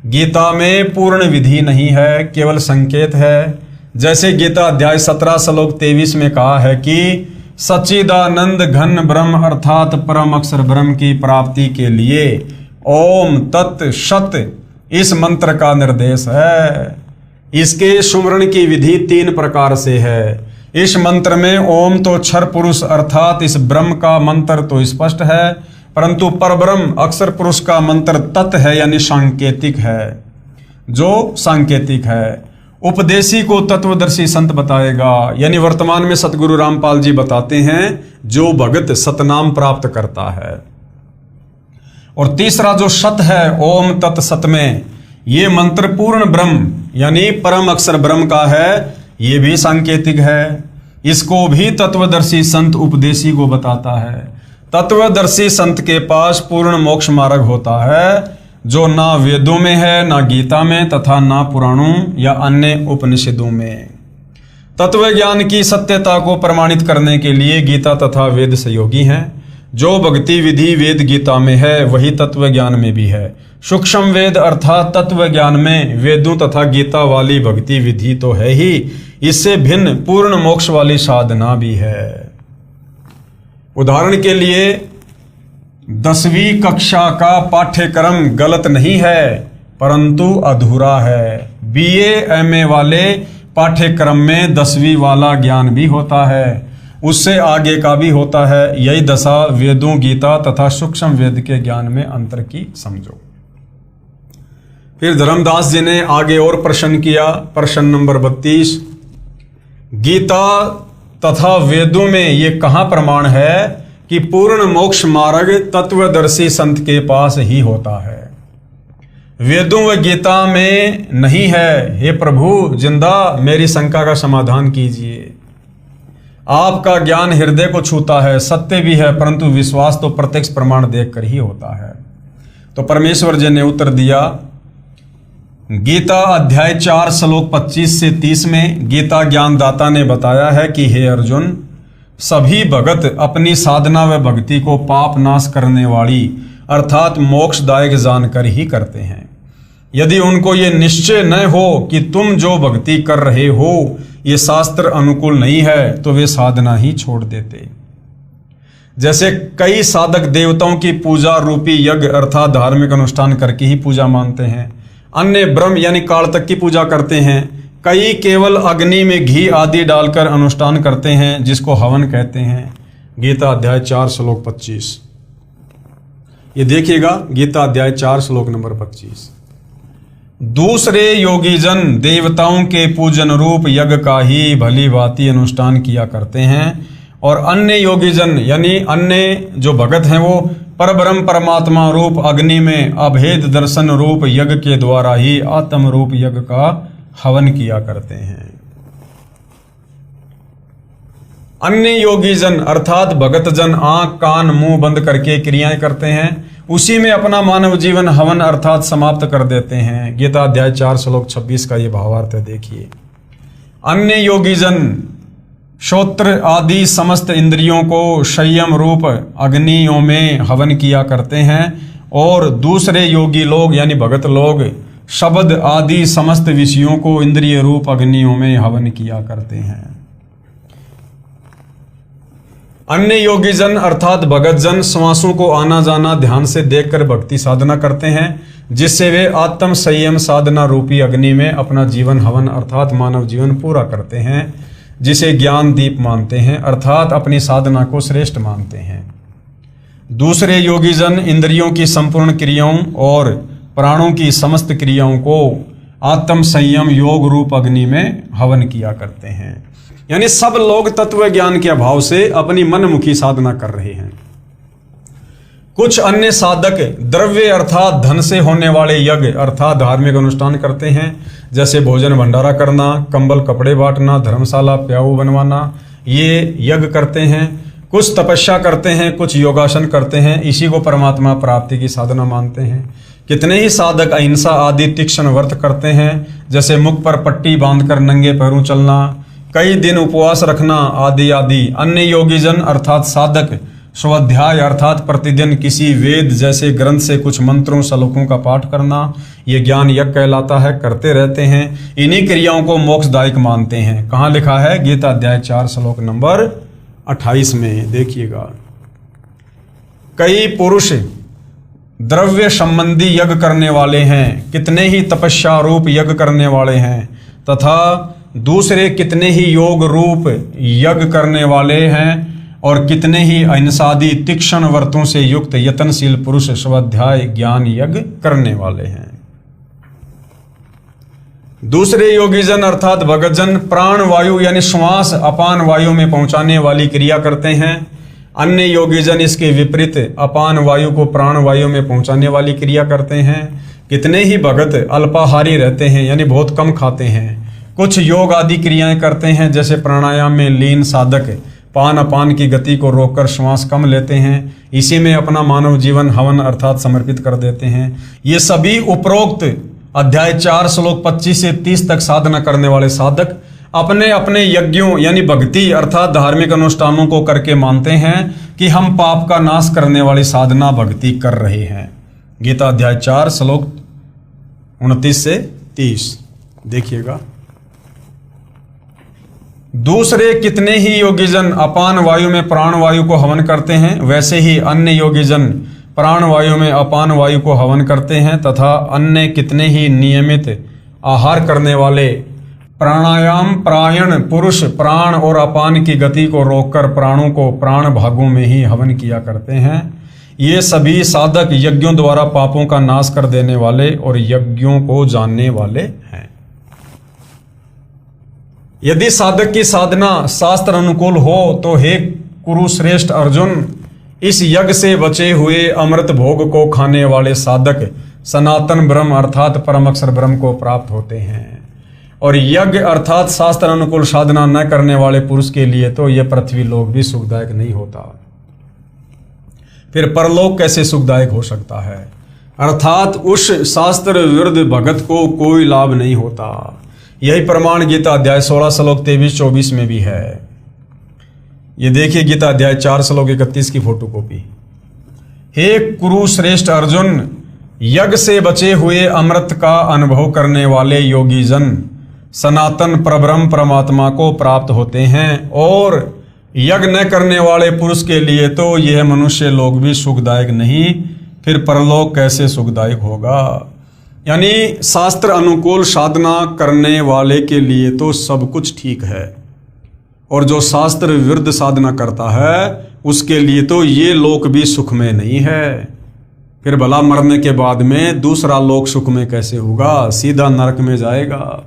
गीता में पूर्ण विधि नहीं है, केवल संकेत है। जैसे गीता अध्याय 17 श्लोक 23 में कहा है कि सच्चिदानंद घन ब्रह्म अर्थात परम अक्षर ब्रह्म की प्राप्ति के लिए ओम तत् सत इस मंत्र का निर्देश है। इसके सुमरण की विधि 3 प्रकार से है। इस मंत्र में ओम तो क्षर पुरुष अर्थात इस ब्रह्म का मंत्र तो स्पष्ट है, परंतु परब्रह्म अक्षर पुरुष का मंत्र तत् है, यानी सांकेतिक है, जो सांकेतिक है। उपदेशी को तत्वदर्शी संत बताएगा। यानी वर्तमान में सतगुरु रामपाल जी बताते हैं जो भगत सतनाम प्राप्त करता है। और तीसरा जो सत है ओम तत् सत में, ये मंत्र पूर्ण ब्रह्म यानी परम अक्षर ब्रह्म का है, ये भी सांकेतिक है। इसको भी तत्वदर्शी संत उपदेशी को बताता है। तत्वदर्शी संत के पास पूर्ण मोक्ष मार्ग होता है जो ना वेदों में है, ना गीता में, तथा ना पुराणों या अन्य उपनिषदों में। तत्व ज्ञान की सत्यता को प्रमाणित करने के लिए गीता तथा वेद सहयोगी हैं। जो भक्ति विधि वेद गीता में है वही तत्व ज्ञान में भी है। सूक्ष्म वेद अर्थात तत्व ज्ञान में वेदों तथा गीता वाली भक्ति विधि तो है ही, इससे भिन्न पूर्ण मोक्ष वाली साधना भी है। उदाहरण के लिए 10वीं कक्षा का पाठ्यक्रम गलत नहीं है परंतु अधूरा है। BA MA वाले पाठ्यक्रम में 10वीं वाला ज्ञान भी होता है, उससे आगे का भी होता है। यही दशा वेदों गीता तथा सूक्ष्म वेद के ज्ञान में अंतर की समझो। फिर धर्मदास जी ने आगे और प्रश्न किया, प्रश्न नंबर 32, गीता तथा वेदों में ये कहाँ प्रमाण है कि पूर्ण मोक्ष मार्ग तत्वदर्शी संत के पास ही होता है? वेदों व गीता में नहीं है। हे प्रभु जिंदा मेरी शंका का समाधान कीजिए। आपका ज्ञान हृदय को छूता है, सत्य भी है, परंतु विश्वास तो प्रत्यक्ष प्रमाण देखकर ही होता है। तो परमेश्वर जी ने उत्तर दिया, गीता अध्याय 4 श्लोक 25 से 30 में गीता ज्ञानदाता ने बताया है कि हे अर्जुन, सभी भगत अपनी साधना व भक्ति को पाप नाश करने वाली अर्थात मोक्षदायक जानकर ही करते हैं। यदि उनको ये निश्चय न हो कि तुम जो भक्ति कर रहे हो ये शास्त्र अनुकूल नहीं है तो वे साधना ही छोड़ देते। जैसे कई साधक देवताओं की पूजा रूपी यज्ञ अर्थात धार्मिक अनुष्ठान करके ही पूजा मानते हैं, अन्य ब्रह्म यानी काल तक की पूजा करते हैं, कई केवल अग्नि में घी आदि डालकर अनुष्ठान करते हैं जिसको हवन कहते हैं। गीता अध्याय 4 श्लोक 25, ये देखिएगा, गीता अध्याय 4 श्लोक नंबर 25। दूसरे योगीजन देवताओं के पूजन रूप यज्ञ का ही भली भांति अनुष्ठान किया करते हैं और अन्य योगीजन यानी अन्य जो भगत हैं वो परब्रह्म परमात्मा रूप अग्नि में अभेद दर्शन रूप यज्ञ के द्वारा ही आत्म रूप यज्ञ का हवन किया करते हैं। अन्य योगीजन अर्थात भगतजन आंख कान मुंह बंद करके क्रियाएं करते हैं, उसी में अपना मानव जीवन हवन अर्थात समाप्त कर देते हैं। गीता अध्याय 4 श्लोक 26 का ये भावार्थ है, देखिए। अन्य योगीजन श्रोत्र आदि समस्त इंद्रियों को संयम रूप अग्नियों में हवन किया करते हैं और दूसरे योगी लोग यानी भगत लोग शब्द आदि समस्त विषयों को इंद्रिय रूप अग्नियों में हवन किया करते हैं। अन्य योगीजन अर्थात भगतजन श्वासों को आना जाना ध्यान से देखकर भक्ति साधना करते हैं जिससे वे आत्म संयम साधना रूपी अग्नि में अपना जीवन हवन अर्थात मानव जीवन पूरा करते हैं, जिसे ज्ञान दीप मानते हैं अर्थात अपनी साधना को श्रेष्ठ मानते हैं। दूसरे योगीजन इंद्रियों की संपूर्ण क्रियाओं और प्राणों की समस्त क्रियाओं को आत्म संयम योग रूप अग्नि में हवन किया करते हैं। यानी सब लोग तत्व ज्ञान के अभाव से अपनी मनमुखी साधना कर रहे हैं। कुछ अन्य साधक द्रव्य अर्थात धन से होने वाले यज्ञ अर्थात धार्मिक अनुष्ठान करते हैं, जैसे भोजन भंडारा करना, कंबल कपड़े बांटना, धर्मशाला प्याऊ बनवाना, ये यज्ञ करते हैं। कुछ तपस्या करते हैं, कुछ योगासन करते हैं, इसी को परमात्मा प्राप्ति की साधना मानते हैं। कितने ही साधक अहिंसा आदि तीक्ष्ण व्रत करते हैं, जैसे मुख पर पट्टी बांधकर नंगे पैरों चलना, कई दिन उपवास रखना आदि आदि। अन्य योगीजन अर्थात साधक स्वाध्याय अर्थात प्रतिदिन किसी वेद जैसे ग्रंथ से कुछ मंत्रों श्लोकों का पाठ करना, ये ज्ञान यज्ञ कहलाता है, करते रहते हैं। इन्हीं क्रियाओं को मोक्षदायक मानते हैं। कहाँ लिखा है? गीता अध्याय 4 श्लोक नंबर 28 में देखिएगा। कई पुरुष द्रव्य संबंधी यज्ञ करने वाले हैं, कितने ही तपस्या रूप यज्ञ करने वाले हैं, तथा दूसरे कितने ही योग रूप यज्ञ करने वाले हैं और कितने ही अहिंसादि तीक्ष्ण व्रतों से युक्त यत्नशील पुरुष स्वाध्याय ज्ञान यज्ञ करने वाले हैं। दूसरे योगीजन अर्थात भगतजन प्राण वायु यानी श्वास अपान वायु में पहुंचाने वाली क्रिया करते हैं। अन्य योगीजन इसके विपरीत अपान वायु को प्राण वायु में पहुंचाने वाली क्रिया करते हैं। कितने ही भगत अल्पाहारी रहते हैं यानी बहुत कम खाते हैं। कुछ योग आदि क्रियाएं करते हैं, जैसे प्राणायाम में लीन साधक पान अपान की गति को रोककर श्वास कम लेते हैं। इसी में अपना मानव जीवन हवन अर्थात समर्पित कर देते हैं। ये सभी उपरोक्त अध्याय 4 श्लोक 25 से 30 तक साधना करने वाले साधक अपने अपने यज्ञों यानी भक्ति अर्थात धार्मिक अनुष्ठानों को करके मानते हैं कि हम पाप का नाश करने वाली साधना भक्ति कर रहे हैं। गीता अध्याय 4 श्लोक 29 से 30 देखिएगा। दूसरे कितने ही योगीजन अपान वायु में प्राण वायु को हवन करते हैं, वैसे ही अन्य योगीजन प्राण वायु में अपान वायु को हवन करते हैं तथा अन्य कितने ही नियमित आहार करने वाले प्राणायाम प्रायण पुरुष प्राण और अपान की गति को रोककर प्राणों को प्राण भागों में ही हवन किया करते हैं। ये सभी साधक यज्ञों द्वारा पापों का नाश कर देने वाले और यज्ञों को जानने वाले हैं। यदि साधक की साधना शास्त्र अनुकूल हो तो हे कुरुश्रेष्ठ अर्जुन, इस यज्ञ से बचे हुए अमृत भोग को खाने वाले साधक सनातन ब्रह्म अर्थात परम अक्षर ब्रह्म को प्राप्त होते हैं। और यज्ञ अर्थात शास्त्र अनुकूल साधना न करने वाले पुरुष के लिए तो यह पृथ्वी लोक भी सुखदायक नहीं होता, फिर परलोक कैसे सुखदायक हो सकता है। अर्थात उस शास्त्र विरुद्ध भगत को कोई लाभ नहीं होता। यही प्रमाण गीता अध्याय 16 श्लोक 23-24 में भी है। ये देखिए गीता अध्याय 4 श्लोक 31 की फोटोकॉपी। हे कुरुश्रेष्ठ अर्जुन, यज्ञ से बचे हुए अमृत का अनुभव करने वाले योगीजन सनातन परब्रह्म परमात्मा को प्राप्त होते हैं, और यज्ञ न करने वाले पुरुष के लिए तो यह मनुष्य लोक भी सुखदायक नहीं, फिर परलोक कैसे सुखदायक होगा। यानी शास्त्र अनुकूल साधना करने वाले के लिए तो सब कुछ ठीक है, और जो शास्त्र विरुद्ध साधना करता है उसके लिए तो ये लोक भी सुखमय नहीं है। फिर भला मरने के बाद में दूसरा लोक सुखमय कैसे होगा, सीधा नरक में जाएगा।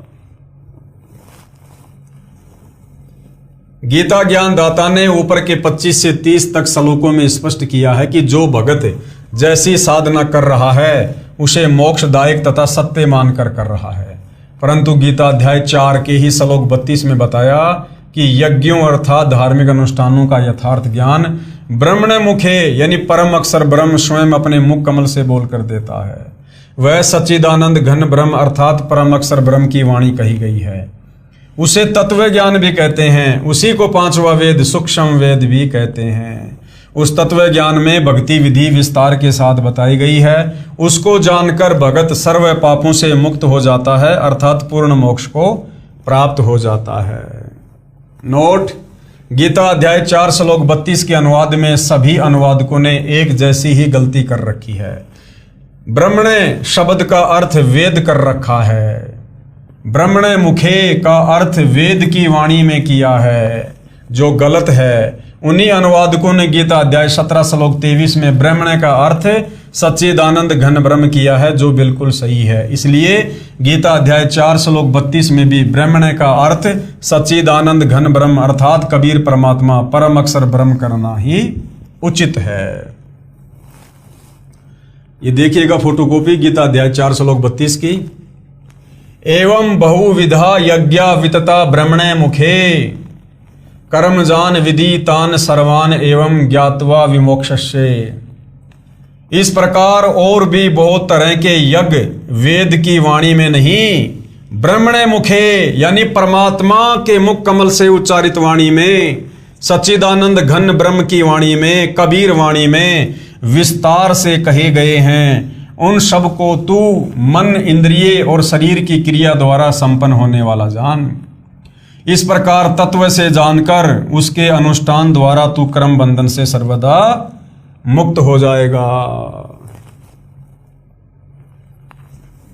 गीता ज्ञान दाता ने ऊपर के 25 से 30 तक श्लोकों में स्पष्ट किया है कि जो भगत जैसी साधना कर रहा है उसे मोक्षदायक तथा सत्य मानकर कर रहा है। परंतु गीता अध्याय 4 के ही श्लोक 32 में बताया कि यज्ञों अर्थात धार्मिक अनुष्ठानों का यथार्थ ज्ञान ब्रह्मण मुखे यानी परम अक्षर ब्रह्म स्वयं अपने मुख कमल से बोलकर देता है। वह सच्चिदानंद घन ब्रह्म अर्थात परम अक्षर ब्रह्म की वाणी कही गई है। उसे तत्व ज्ञान भी कहते हैं। उसी को 5वां वेद सूक्ष्म वेद भी कहते हैं। उस तत्व ज्ञान में भक्ति विधि विस्तार के साथ बताई गई है। उसको जानकर भगत सर्व पापों से मुक्त हो जाता है अर्थात पूर्ण मोक्ष को प्राप्त हो जाता है। नोट, गीता अध्याय 4 श्लोक 32 के अनुवाद में सभी अनुवादकों ने एक जैसी ही गलती कर रखी है। ब्रह्मणे शब्द का अर्थ वेद कर रखा है। ब्रह्मणे मुखे का अर्थ वेद की वाणी में किया है, जो गलत है। उन्हीं अनुवादकों ने गीता अध्याय 17 श्लोक 23 में ब्रह्मणे का अर्थ सच्चिदानंद घन ब्रह्म किया है, जो बिल्कुल सही है। इसलिए गीता अध्याय 4 श्लोक 32 में भी ब्रह्मणे का अर्थ सच्चिदानंद घन ब्रह्म अर्थात कबीर परमात्मा परम अक्षर ब्रह्म करना ही उचित है। ये देखिएगा फोटोकॉपी गीता अध्याय 4 श्लोक 32 की। एवं बहुविधा यज्ञा वितता ब्रह्मणे मुखे कर्म जान विधि तान सर्वान एवं ज्ञात्वा विमोक्षस्य। इस प्रकार और भी बहुत तरह के यज्ञ वेद की वाणी में नहीं, ब्रह्मणे मुखे यानी परमात्मा के मुख कमल से उच्चारित वाणी में, सच्चिदानंद घन ब्रह्म की वाणी में, कबीर वाणी में विस्तार से कहे गए हैं। उन सब को तू मन इंद्रिय और शरीर की क्रिया द्वारा संपन्न होने वाला जान। इस प्रकार तत्व से जानकर उसके अनुष्ठान द्वारा तू कर्म बंधन से सर्वदा मुक्त हो जाएगा।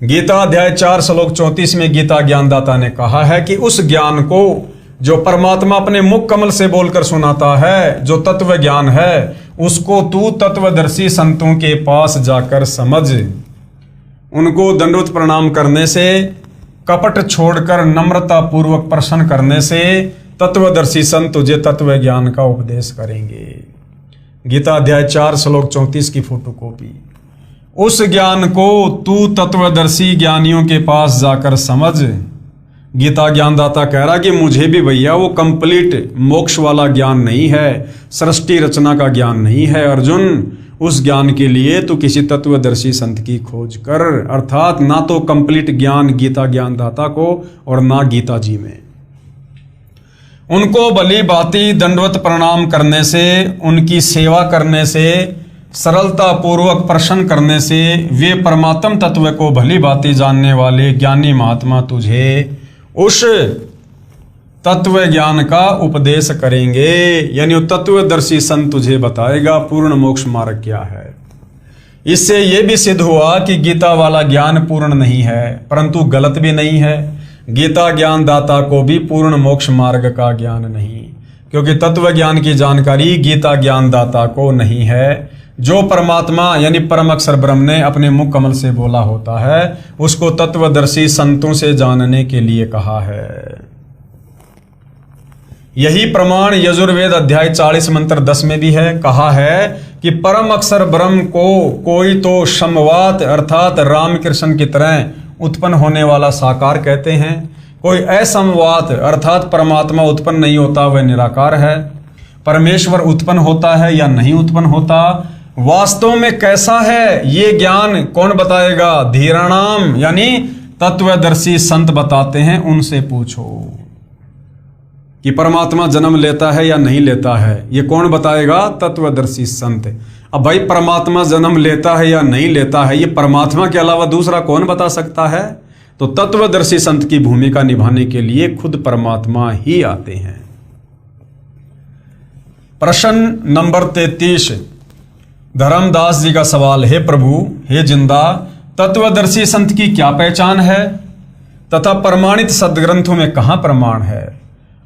गीता अध्याय 4 श्लोक 34 में गीता ज्ञानदाता ने कहा है कि उस ज्ञान को जो परमात्मा अपने मुख कमल से बोलकर सुनाता है, जो तत्व ज्ञान है, उसको तू तत्वदर्शी संतों के पास जाकर समझ। उनको दंडवत प्रणाम करने से कपट छोड़कर नम्रता पूर्वक प्रश्न करने से तत्वदर्शी संत तुझे तत्व ज्ञान का उपदेश करेंगे। गीता अध्याय 4 श्लोक 34 की फोटोकॉपी। उस ज्ञान को तू तत्वदर्शी ज्ञानियों के पास जाकर समझ। गीता ज्ञानदाता कह रहा कि मुझे भी भैया वो कंप्लीट मोक्ष वाला ज्ञान नहीं है, सृष्टि रचना का ज्ञान नहीं है अर्जुन। उस ज्ञान के लिए तू किसी तत्वदर्शी संत की खोज कर, अर्थात ना तो कंप्लीट ज्ञान गीता ज्ञानदाता को और ना गीता जी में। उनको भली भांति दंडवत प्रणाम करने से, उनकी सेवा करने से, सरलता पूर्वक प्रश्न करने से वे परमात्म तत्व को भली भांति जानने वाले ज्ञानी महात्मा तुझे उस तत्व ज्ञान का उपदेश करेंगे। यानी तत्वदर्शी संत तुझे बताएगा पूर्ण मोक्ष मार्ग क्या है। इससे यह भी सिद्ध हुआ कि गीता वाला ज्ञान पूर्ण नहीं है, परंतु गलत भी नहीं है। गीता ज्ञान दाता को भी पूर्ण मोक्ष मार्ग का ज्ञान नहीं, क्योंकि तत्व ज्ञान की जानकारी गीता ज्ञान दाता को नहीं है। जो परमात्मा यानी परम अक्षर ब्रह्म ने अपने मुख कमल से बोला होता है, उसको तत्वदर्शी संतों से जानने के लिए कहा है। यही प्रमाण यजुर्वेद अध्याय 40 मंत्र 10 में भी है। कहा है कि परम अक्षर ब्रह्म को कोई तो समवात अर्थात रामकृष्ण की तरह उत्पन्न होने वाला साकार कहते हैं, कोई असमवात अर्थात परमात्मा उत्पन्न नहीं होता, वह निराकार है। परमेश्वर उत्पन्न होता है या नहीं उत्पन्न होता, वास्तव में कैसा है ये ज्ञान कौन बताएगा? धीराणाम यानी तत्वदर्शी संत बताते हैं, उनसे पूछो कि परमात्मा जन्म लेता है या नहीं लेता है, ये कौन बताएगा? तत्वदर्शी संत। अब भाई परमात्मा जन्म लेता है या नहीं लेता है, ये परमात्मा के अलावा दूसरा कौन बता सकता है? तो तत्वदर्शी संत की भूमिका निभाने के लिए खुद परमात्मा ही आते हैं। प्रश्न नंबर 33 धर्मदास जी का सवाल है, प्रभु हे जिंदा, तत्वदर्शी संत की क्या पहचान है तथा प्रमाणित सदग्रंथों में कहां प्रमाण है?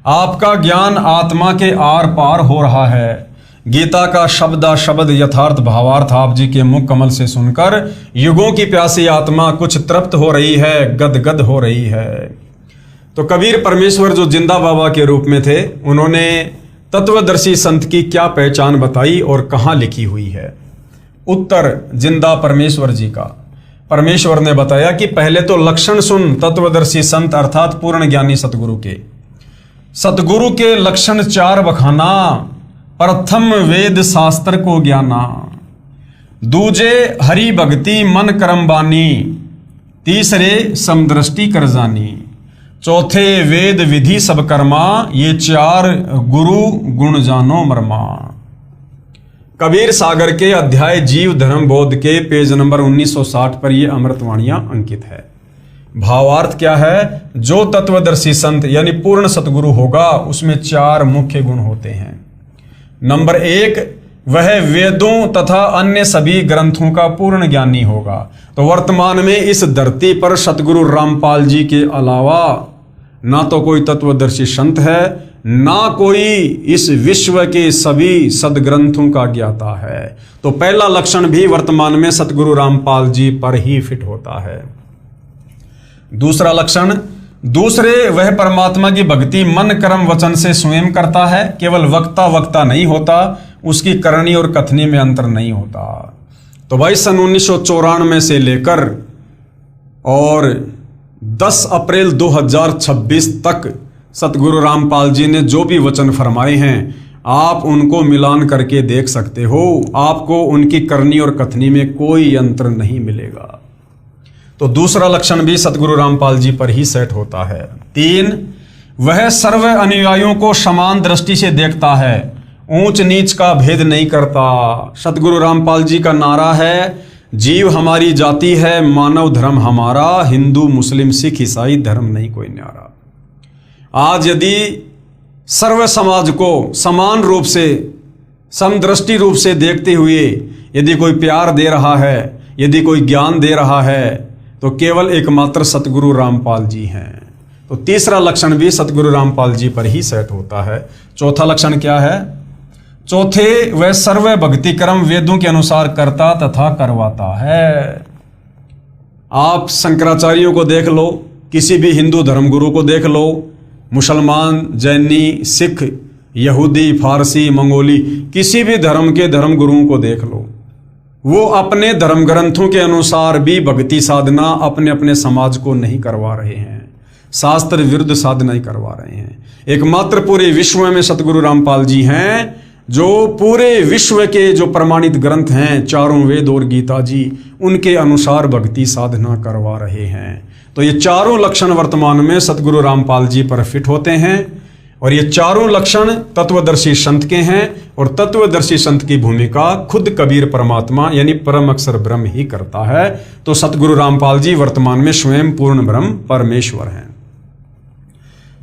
आपका ज्ञान आत्मा के आर पार हो रहा है। गीता का शब्दा शब्द यथार्थ भावार्थ आप जी के मुख कमल से सुनकर युगों की प्यासी आत्मा कुछ तृप्त हो रही है, गदगद हो रही है। तो कबीर परमेश्वर जो जिंदा बाबा के रूप में थे, उन्होंने तत्वदर्शी संत की क्या पहचान बताई और कहाँ लिखी हुई है? उत्तर जिंदा परमेश्वर जी का। परमेश्वर ने बताया कि पहले तो लक्षण सुन तत्वदर्शी संत अर्थात पूर्ण ज्ञानी सतगुरु के। सतगुरु के लक्षण 4 बखाना। प्रथम वेद शास्त्र को ज्ञाना, दूजे हरि भक्ति मन कर्म बानी, तीसरे समदृष्टि कर जानी, चौथे वेद विधि सब कर्मा, ये 4 गुरु गुण जानो मरमा। कबीर सागर के अध्याय जीव धर्म बोध के पेज नंबर 1960 पर ये अमृतवाणियां अंकित है। भावार्थ क्या है? जो तत्वदर्शी संत यानी पूर्ण सतगुरु होगा उसमें 4 मुख्य गुण होते हैं। नंबर 1, वह वेदों तथा अन्य सभी ग्रंथों का पूर्ण ज्ञानी होगा। तो वर्तमान में इस धरती पर सतगुरु रामपाल जी के अलावा ना तो कोई तत्वदर्शी संत है, ना कोई इस विश्व के सभी सदग्रंथों का ज्ञाता है। तो पहला लक्षण भी वर्तमान में सतगुरु रामपाल जी पर ही फिट होता है। दूसरा लक्षण, दूसरे वह परमात्मा की भक्ति मन कर्म वचन से स्वयं करता है, केवल वक्ता नहीं होता, उसकी करनी और कथनी में अंतर नहीं होता। तो भाई सन 1994 से लेकर और 10 अप्रैल 2026 तक सतगुरु रामपाल जी ने जो भी वचन फरमाए हैं, आप उनको मिलान करके देख सकते हो। आपको उनकी करनी और कथनी में कोई अंतर नहीं मिलेगा। तो दूसरा लक्षण भी सतगुरु रामपाल जी पर ही सेट होता है। 3, वह सर्व अनुयायियों को समान दृष्टि से देखता है, ऊंच नीच का भेद नहीं करता। सतगुरु रामपाल जी का नारा है, जीव हमारी जाति है, मानव धर्म हमारा, हिंदू मुस्लिम सिख ईसाई धर्म नहीं कोई न्यारा। आज यदि सर्व समाज को समान रूप से समदृष्टि रूप से देखते हुए यदि कोई प्यार दे रहा है, यदि कोई ज्ञान दे रहा है, तो केवल एकमात्र सतगुरु रामपाल जी हैं। तो तीसरा लक्षण भी सतगुरु रामपाल जी पर ही सेट होता है। चौथा लक्षण क्या है? चौथे, वह सर्व भक्ति कर्म वेदों के अनुसार करता तथा करवाता है। आप शंकराचार्यों को देख लो, किसी भी हिंदू धर्मगुरु को देख लो, मुसलमान, जैनी, सिख, यहूदी, फारसी, मंगोली, किसी भी धर्म के धर्मगुरुओं को देख लो, वो अपने धर्म ग्रंथों के अनुसार भी भक्ति साधना अपने अपने समाज को नहीं करवा रहे हैं, शास्त्र विरुद्ध साधना ही करवा रहे हैं। एकमात्र पूरे विश्व में सतगुरु रामपाल जी हैं जो पूरे विश्व के जो प्रमाणित ग्रंथ हैं, चारों वेद और गीता जी, उनके अनुसार भक्ति साधना करवा रहे हैं। तो ये चारों लक्षण वर्तमान में सतगुरु रामपाल जी पर फिट होते हैं और ये चारों लक्षण तत्वदर्शी संत के हैं और तत्वदर्शी संत की भूमिका खुद कबीर परमात्मा यानी परम अक्षर ब्रह्म ही करता है। तो सतगुरु रामपाल जी वर्तमान में स्वयं पूर्ण ब्रह्म परमेश्वर हैं।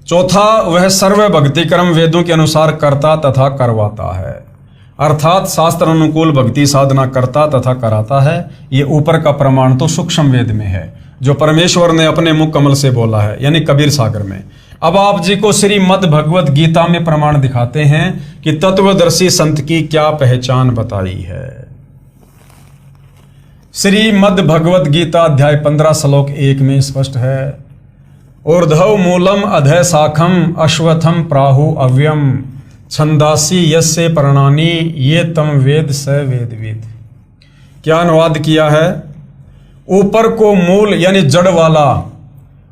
चौथा, वह सर्व भक्ति कर्म वेदों के अनुसार करता तथा करवाता है, अर्थात शास्त्र अनुकूल भक्ति साधना करता तथा कराता है। ये ऊपर का प्रमाण तो सूक्ष्म वेद में है जो परमेश्वर ने अपने मुख कमल से बोला है यानी कबीर सागर में। अब आप जी को श्रीमद् भगवत गीता में प्रमाण दिखाते हैं कि तत्वदर्शी संत की क्या पहचान बताई है। श्रीमद् भगवत गीता अध्याय 15 श्लोक 1 में स्पष्ट है, ऊर्ध्व मूलम अधः शाखम अश्वत्थम प्राहु अव्यम छंदासी यस्य पर्णानि ये तम वेद स वेदविद। क्या अनुवाद किया है? ऊपर को मूल यानी जड़ वाला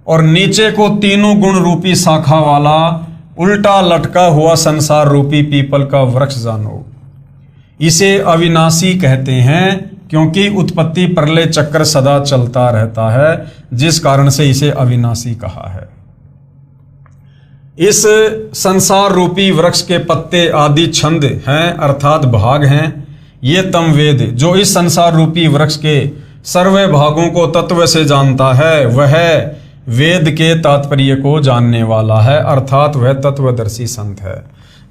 और नीचे को तीनों गुण रूपी शाखा वाला उल्टा लटका हुआ संसार रूपी पीपल का वृक्ष जानो। इसे अविनाशी कहते हैं क्योंकि उत्पत्ति प्रलय चक्र सदा चलता रहता है, जिस कारण से इसे अविनाशी कहा है। इस संसार रूपी वृक्ष के पत्ते आदि छंद हैं अर्थात भाग हैं। ये तम वेद जो इस संसार रूपी वृक्ष के सर्वे भागों को तत्व से जानता है वह वेद के तात्पर्य को जानने वाला है, अर्थात वह तत्वदर्शी संत है।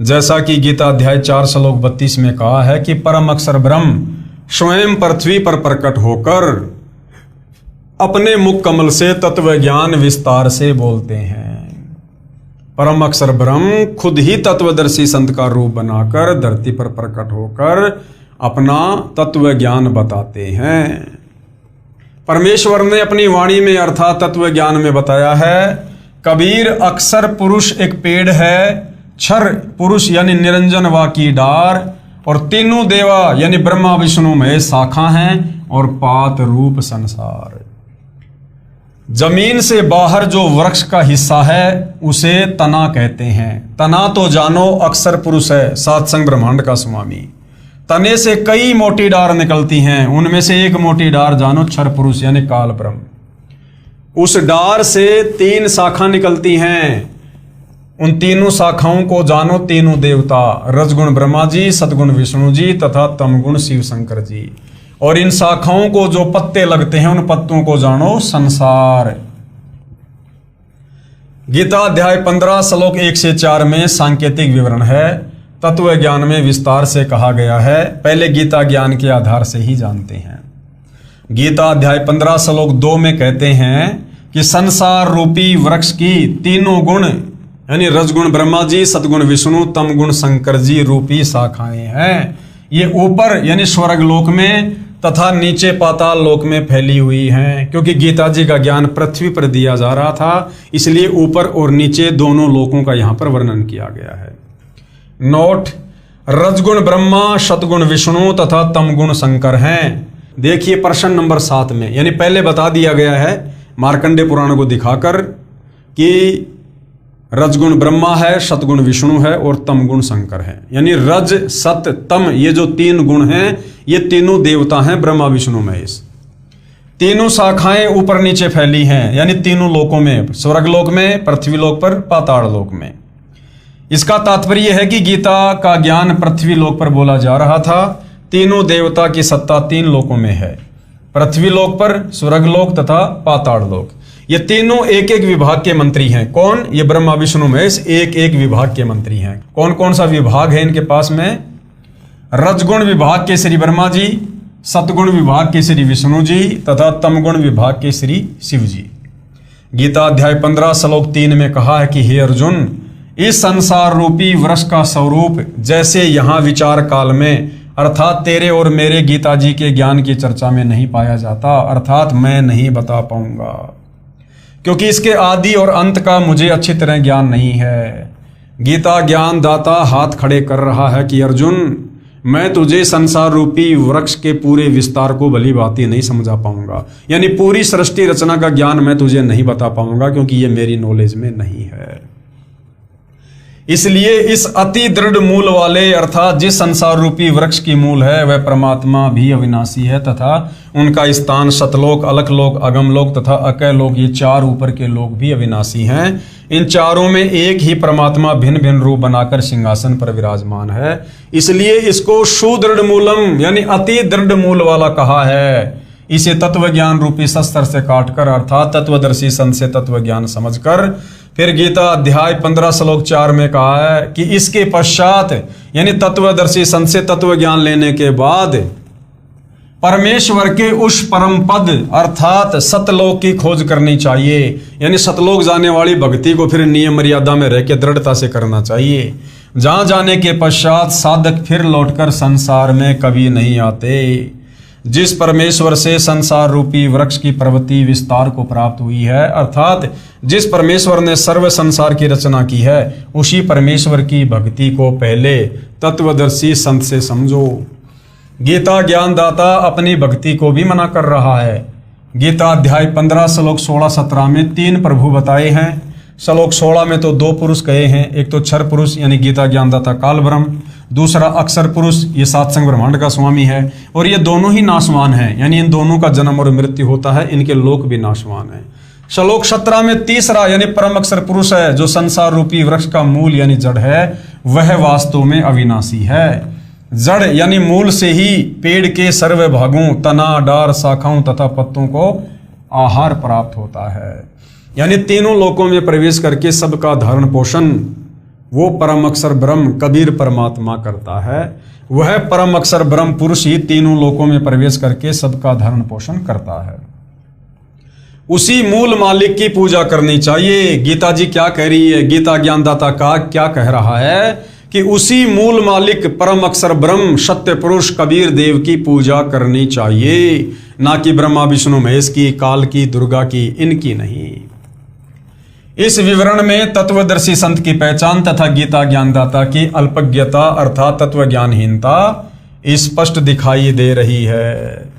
जैसा कि गीता अध्याय 4 श्लोक 32 में कहा है कि परम अक्षर ब्रह्म स्वयं पृथ्वी पर प्रकट होकर अपने मुख कमल से तत्व ज्ञान विस्तार से बोलते हैं। परम अक्षर ब्रह्म खुद ही तत्वदर्शी संत का रूप बनाकर धरती पर प्रकट होकर अपना तत्व ज्ञान बताते हैं। परमेश्वर ने अपनी वाणी में अर्थात तत्व ज्ञान में बताया है, कबीर अक्षर पुरुष एक पेड़ है, क्षर पुरुष यानी निरंजन वा की डार और तीनों देवा यानी ब्रह्मा विष्णु महेश शाखा हैं और पात रूप संसार। जमीन से बाहर जो वृक्ष का हिस्सा है उसे तना कहते हैं। तना तो जानो अक्षर पुरुष है, सातसंग ब्रह्मांड का स्वामी। तने से कई मोटी डार निकलती हैं, उनमें से एक मोटी डार जानो क्षर पुरुष यानी काल ब्रह्म। उस डार से 3 शाखा निकलती हैं, उन तीनों शाखाओं को जानो तीनों देवता, रजगुण ब्रह्मा जी, सतगुण विष्णु जी तथा तमगुण शिव शंकर जी। और इन शाखाओं को जो पत्ते लगते हैं उन पत्तों को जानो संसार। गीता अध्याय 15 श्लोक 1 से 4 में सांकेतिक विवरण है, तत्व ज्ञान में विस्तार से कहा गया है। पहले गीता ज्ञान के आधार से ही जानते हैं। गीता अध्याय 15 श्लोक 2 में कहते हैं कि संसार रूपी वृक्ष की तीनों गुण यानी रजगुण ब्रह्मा जी, सतगुण विष्णु, तमगुण शंकर जी रूपी शाखाएं हैं। ये ऊपर यानी स्वर्ग लोक में तथा नीचे पाताल लोक में फैली हुई हैं। क्योंकि गीता जी का ज्ञान पृथ्वी पर दिया जा रहा था, इसलिए ऊपर और नीचे दोनों लोकों का यहां पर वर्णन किया गया है। नोट, रजगुण ब्रह्मा, सतगुण विष्णु तथा तमगुण शंकर हैं। देखिए प्रश्न नंबर 7 में, यानी पहले बता दिया गया है मार्कंडेय पुराण को दिखाकर कि रजगुण ब्रह्मा है, सतगुण विष्णु है और तमगुण शंकर है। यानी रज, सत, तम ये जो 3 गुण हैं ये तीनों देवता हैं, ब्रह्मा विष्णु महेश। तीनों शाखाएं ऊपर नीचे फैली हैं, यानी तीनों लोकों में, स्वर्ग लोक में, पृथ्वी लोक पर, पाताल लोक में। इसका तात्पर्य है कि गीता का ज्ञान पृथ्वी लोक पर बोला जा रहा था। तीनों देवता की सत्ता 3 लोकों में है, पृथ्वी लोक पर, स्वर्ग लोक तथा पाताल लोक। ये तीनों एक एक विभाग के मंत्री हैं। कौन? ये ब्रह्मा विष्णु महेश एक एक विभाग के मंत्री हैं। कौन कौन सा विभाग है इनके पास में? रजगुण विभाग के श्री ब्रह्मा जी, सतगुण विभाग के श्री विष्णु जी तथा तमगुण विभाग के श्री शिव जी। गीता अध्याय 15 श्लोक 3 में कहा है कि हे अर्जुन, इस संसार रूपी वृक्ष का स्वरूप जैसे यहां विचार काल में अर्थात तेरे और मेरे गीता जी के ज्ञान की चर्चा में नहीं पाया जाता, अर्थात मैं नहीं बता पाऊंगा। क्योंकि इसके आदि और अंत का मुझे अच्छी तरह ज्ञान नहीं है। गीता ज्ञान दाता हाथ खड़े कर रहा है कि अर्जुन, मैं तुझे संसार रूपी वृक्ष के पूरे विस्तार को भली भांति नहीं समझा पाऊंगा, यानी पूरी सृष्टि रचना का ज्ञान मैं तुझे नहीं बता पाऊंगा, क्योंकि ये मेरी नॉलेज में नहीं है। इसलिए इस अति दृढ़ मूल वाले अर्थात जिस संसार रूपी वृक्ष की मूल है वह परमात्मा भी अविनाशी है, तथा उनका स्थान सतलोक, अलखलोक, अगमलोक तथा अकैलोक, ये चार ऊपर के लोक भी अविनाशी हैं। इन चारों में एक ही परमात्मा भिन्न भिन्न रूप बनाकर सिंहासन पर विराजमान है। इसलिए इसको सुदृढ़ मूलम यानी अति दृढ़ मूल वाला कहा है। इसे तत्व ज्ञान रूपी शस्त्र से काटकर अर्थात तत्वदर्शी संत से तत्व ज्ञान समझकर फिर गीता अध्याय 15 श्लोक 4 में कहा है कि इसके पश्चात यानी तत्वदर्शी संत से तत्व ज्ञान लेने के बाद परमेश्वर के उस परम पद अर्थात सतलोक की खोज करनी चाहिए। यानी सतलोक जाने वाली भक्ति को फिर नियम मर्यादा में रह के दृढ़ता से करना चाहिए। जहां जाने के पश्चात साधक फिर लौटकर संसार में कभी नहीं आते। जिस परमेश्वर से संसार रूपी वृक्ष की प्रवृत्ति विस्तार को प्राप्त हुई है अर्थात जिस परमेश्वर ने सर्व संसार की रचना की है उसी परमेश्वर की भक्ति को पहले तत्वदर्शी संत से समझो। गीता ज्ञानदाता अपनी भक्ति को भी मना कर रहा है। गीता अध्याय 15 श्लोक 16-17 में 3 प्रभु बताए हैं। श्लोक 16 में तो 2 पुरुष कहे हैं, एक तो क्षर पुरुष यानी गीता ज्ञानदाता काल ब्रह्म, दूसरा अक्षर पुरुष ये सात संग ब्रह्मांड का स्वामी है, और ये दोनों ही नाशवान हैं, यानी इन दोनों का जन्म और मृत्यु होता है, इनके लोक भी नाशवान है। श्लोक 17 में तीसरा यानी परम अक्षर पुरुष है जो संसार रूपी वृक्ष का मूल यानी जड़ है, वह वास्तव में अविनाशी है। जड़ यानी मूल से ही पेड़ के सर्व भागों तना, डार, शाखाओं तथा पत्तों को आहार प्राप्त होता है। यानी तीनों लोकों में प्रवेश करके सबका धारण पोषण वो परम अक्षर ब्रह्म कबीर परमात्मा करता है। वह परम अक्षर ब्रह्म पुरुष ही तीनों लोकों में प्रवेश करके सबका धारण पोषण करता है। उसी मूल मालिक की पूजा करनी चाहिए। गीता जी क्या कह रही है, गीता ज्ञानदाता का क्या कह रहा है कि उसी मूल मालिक परम अक्षर ब्रह्म सत्य पुरुष कबीर देव की पूजा करनी चाहिए, ना कि ब्रह्मा विष्णु महेश की, काल की, दुर्गा की, इनकी नहीं। इस विवरण में तत्वदर्शी संत की पहचान तथा गीता ज्ञानदाता की अल्पज्ञता अर्थात तत्व ज्ञानहीनता स्पष्ट दिखाई दे रही है।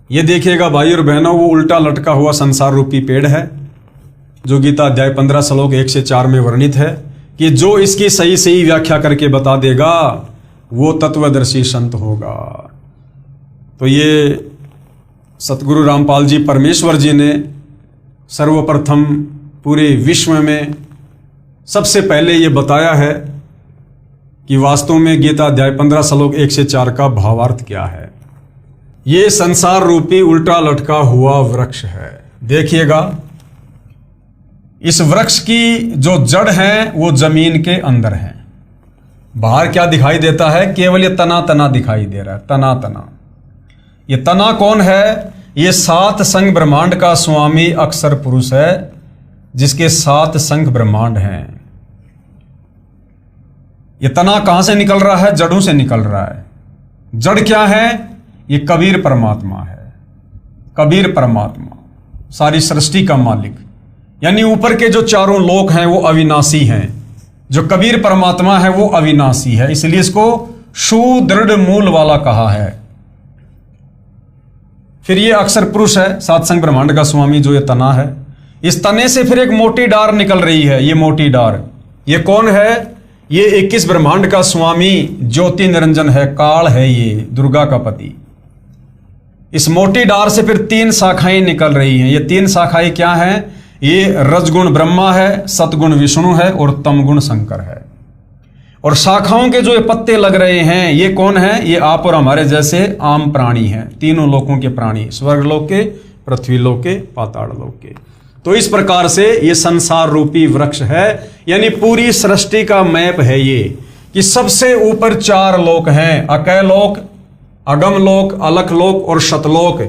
ये देखिएगा भाई और बहनों, वो उल्टा लटका हुआ संसार रूपी पेड़ है जो गीता अध्याय 15 श्लोक 1 से 4 में वर्णित है कि जो इसकी सही सही व्याख्या करके बता देगा वो तत्वदर्शी संत होगा। तो ये सतगुरु रामपाल जी परमेश्वर जी ने सर्वप्रथम पूरे विश्व में सबसे पहले ये बताया है कि वास्तव में गीता अध्याय 15 श्लोक 1 से 4 का भावार्थ क्या है। ये संसार रूपी उल्टा लटका हुआ वृक्ष है। देखिएगा, इस वृक्ष की जो जड़ है वो जमीन के अंदर है। बाहर क्या दिखाई देता है, केवल ये तना तना दिखाई दे रहा है, तना तना। ये तना कौन है, ये 7 संग ब्रह्मांड का स्वामी अक्षर पुरुष है जिसके 7 संग ब्रह्मांड हैं। ये तना कहां से निकल रहा है, जड़ों से निकल रहा है। जड़ क्या है, ये कबीर परमात्मा है। कबीर परमात्मा सारी सृष्टि का मालिक, यानी ऊपर के जो चारों लोक हैं वो अविनाशी हैं। जो कबीर परमात्मा है वो अविनाशी है, इसलिए इसको सुदृढ़ मूल वाला कहा है। फिर ये अक्षर पुरुष है, 7 संग ब्रह्मांड का स्वामी जो ये तना है। इस तने से फिर एक मोटी डार निकल रही है। ये मोटी डार ये कौन है, ये 21 ब्रह्मांड का स्वामी ज्योति निरंजन है, काल है, ये दुर्गा का पति। इस मोटी डार से फिर 3 शाखाएं निकल रही हैं। ये 3 शाखाएं क्या हैं, ये रजगुण ब्रह्मा है, सतगुण विष्णु है और तमगुण शंकर है। और शाखाओं के जो ये पत्ते लग रहे हैं ये कौन है, ये आप और हमारे जैसे आम प्राणी हैं, तीनों लोकों के प्राणी, स्वर्ग लोक के, पृथ्वी लोक के, पाताल लोक के। तो इस प्रकार से ये संसार रूपी वृक्ष है, यानी पूरी सृष्टि का मैप है ये कि सबसे ऊपर 4 लोक हैं, अकैलोक, अगम लोक, अलख लोक और शतलोक,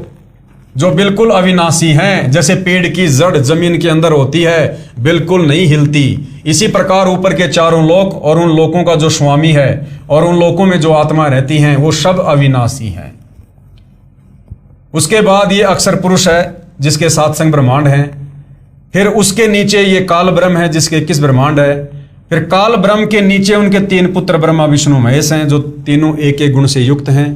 जो बिल्कुल अविनाशी हैं। जैसे पेड़ की जड़ जमीन के अंदर होती है, बिल्कुल नहीं हिलती, इसी प्रकार ऊपर के 4 लोक और उन लोकों का जो स्वामी है और उन लोकों में जो आत्मा रहती हैं वो सब अविनाशी हैं। उसके बाद ये अक्षर पुरुष है जिसके 7 संग ब्रह्मांड हैं। फिर उसके नीचे ये काल ब्रह्म है जिसके 21 ब्रह्मांड है। फिर काल ब्रह्म के नीचे उनके 3 पुत्र ब्रह्मा विष्णु महेश हैं, जो तीनों एक एक गुण से युक्त हैं।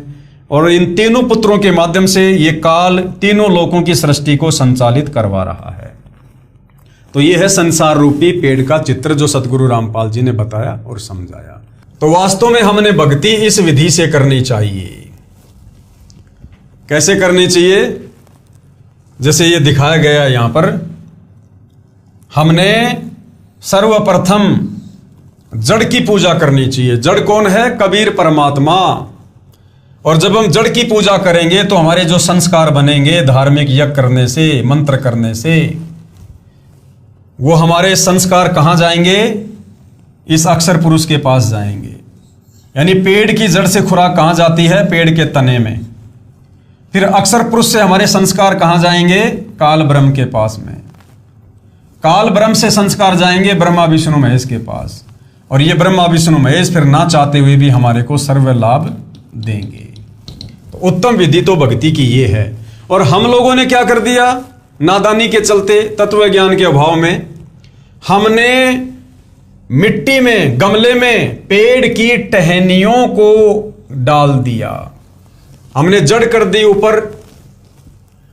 और इन तीनों पुत्रों के माध्यम से ये काल तीनों लोकों की सृष्टि को संचालित करवा रहा है। तो ये है संसार रूपी पेड़ का चित्र जो सतगुरु रामपाल जी ने बताया और समझाया। तो वास्तव में हमने भक्ति इस विधि से करनी चाहिए। कैसे करनी चाहिए? जैसे ये दिखाया गया यहां पर, हमने सर्वप्रथम जड़ की पूजा करनी चाहिए। जड़ कौन है? कबीर परमात्मा। और जब हम जड़ की पूजा करेंगे तो हमारे जो संस्कार बनेंगे धार्मिक यज्ञ करने से, मंत्र करने से, वो हमारे संस्कार कहां जाएंगे? इस अक्षर पुरुष के पास जाएंगे। यानी पेड़ की जड़ से खुराक कहां जाती है? पेड़ के तने में। फिर अक्षर पुरुष से हमारे संस्कार कहां जाएंगे? काल ब्रह्म के पास में। काल ब्रह्म से संस्कार जाएंगे ब्रह्मा विष्णु महेश के पास। और ये ब्रह्मा विष्णु महेश फिर ना चाहते हुए भी हमारे को सर्व लाभ देंगे। तो उत्तम विधि तो भक्ति की ये है। और हम लोगों ने क्या कर दिया? नादानी के चलते, तत्व ज्ञान के अभाव में, हमने मिट्टी में, गमले में पेड़ की टहनियों को डाल दिया। हमने जड़ कर दी ऊपर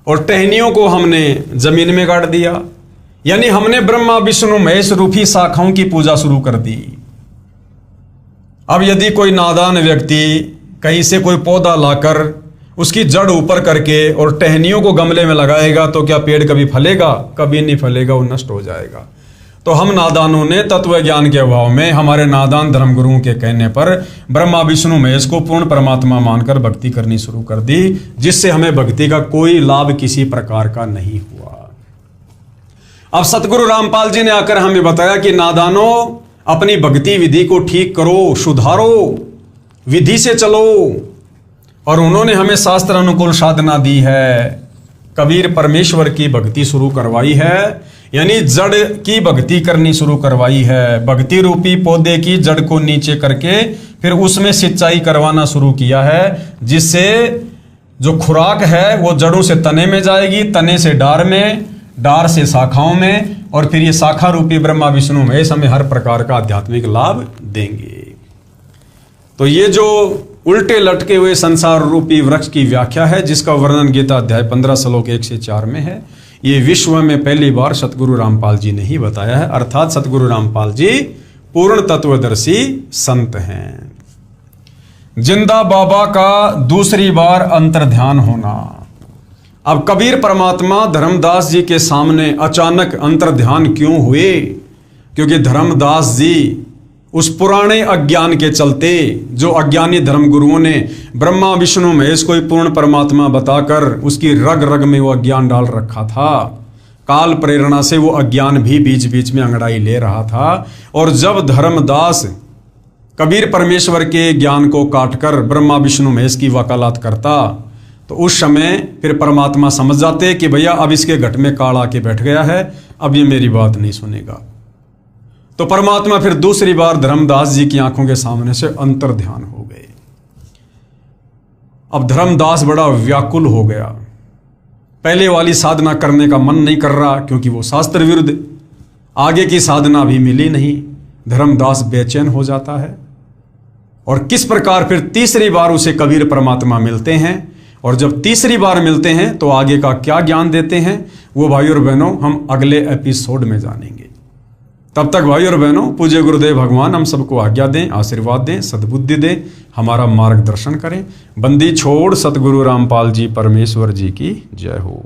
और टहनियों को हमने जमीन में गाड़ दिया। यानी हमने ब्रह्मा विष्णु महेश रूपी शाखाओं की पूजा शुरू कर दी। अब यदि कोई नादान व्यक्ति कहीं से कोई पौधा लाकर उसकी जड़ ऊपर करके और टहनियों को गमले में लगाएगा तो क्या पेड़ कभी फलेगा? कभी नहीं फलेगा, वो नष्ट हो जाएगा। तो हम नादानों ने तत्व ज्ञान के अभाव में हमारे नादान धर्मगुरुओं के कहने पर ब्रह्मा विष्णु महेश को पूर्ण परमात्मा मानकर भक्ति करनी शुरू कर दी, जिससे हमें भक्ति का कोई लाभ किसी प्रकार का नहीं हुआ। अब सतगुरु रामपाल जी ने आकर हमें बताया कि नादानों, अपनी भक्ति विधि को ठीक करो, सुधारो, विधि से चलो। और उन्होंने हमें शास्त्र अनुकूल साधना दी है। कबीर परमेश्वर की भक्ति शुरू करवाई है, यानी जड़ की भक्ति करनी शुरू करवाई है। भक्ति रूपी पौधे की जड़ को नीचे करके फिर उसमें सिंचाई करवाना शुरू किया है, जिससे जो खुराक है वो जड़ों से तने में जाएगी, तने से डार में, डार से शाखाओं में, और फिर ये शाखा रूपी ब्रह्मा विष्णु महेश हमें हर प्रकार का आध्यात्मिक लाभ देंगे। तो ये जो उल्टे लटके हुए संसार रूपी वृक्ष की व्याख्या है, जिसका वर्णन गीता अध्याय 15 श्लोक 1 से 4 में है, ये विश्व में पहली बार सतगुरु रामपाल जी ने ही बताया है। अर्थात सतगुरु रामपाल जी पूर्ण तत्वदर्शी संत हैं। जिंदा बाबा का दूसरी बार अंतर्ध्यान होना। अब कबीर परमात्मा धर्मदास जी के सामने अचानक अंतर्ध्यान क्यों हुए? क्योंकि धर्मदास जी उस पुराने अज्ञान के चलते, जो अज्ञानी धर्मगुरुओं ने ब्रह्मा विष्णु महेश को पूर्ण परमात्मा बताकर उसकी रग रग में वो अज्ञान डाल रखा था, काल प्रेरणा से वो अज्ञान भी बीच बीच में अंगड़ाई ले रहा था। और जब धर्मदास कबीर परमेश्वर के ज्ञान को काटकर ब्रह्मा विष्णु महेश की वकालत करता, तो उस समय फिर परमात्मा समझ जाते कि भैया अब इसके घट में काल आके बैठ गया है, अब ये मेरी बात नहीं सुनेगा। तो परमात्मा फिर दूसरी बार धर्मदास जी की आंखों के सामने से अंतर ध्यान हो गए। अब धर्मदास बड़ा व्याकुल हो गया। पहले वाली साधना करने का मन नहीं कर रहा, क्योंकि वो शास्त्र विरुद्ध, आगे की साधना भी मिली नहीं। धर्मदास बेचैन हो जाता है। और किस प्रकार फिर तीसरी बार उसे कबीर परमात्मा मिलते हैं, और जब तीसरी बार मिलते हैं तो आगे का क्या ज्ञान देते हैं, वो भाई और बहनों हम अगले एपिसोड में जानेंगे। तब तक भाई और बहनों, पूज्य गुरुदेव भगवान हम सबको आज्ञा दें, आशीर्वाद दें, सद्बुद्धि दें, हमारा मार्गदर्शन करें। बंदी छोड़ सतगुरु रामपाल जी परमेश्वर जी की जय हो।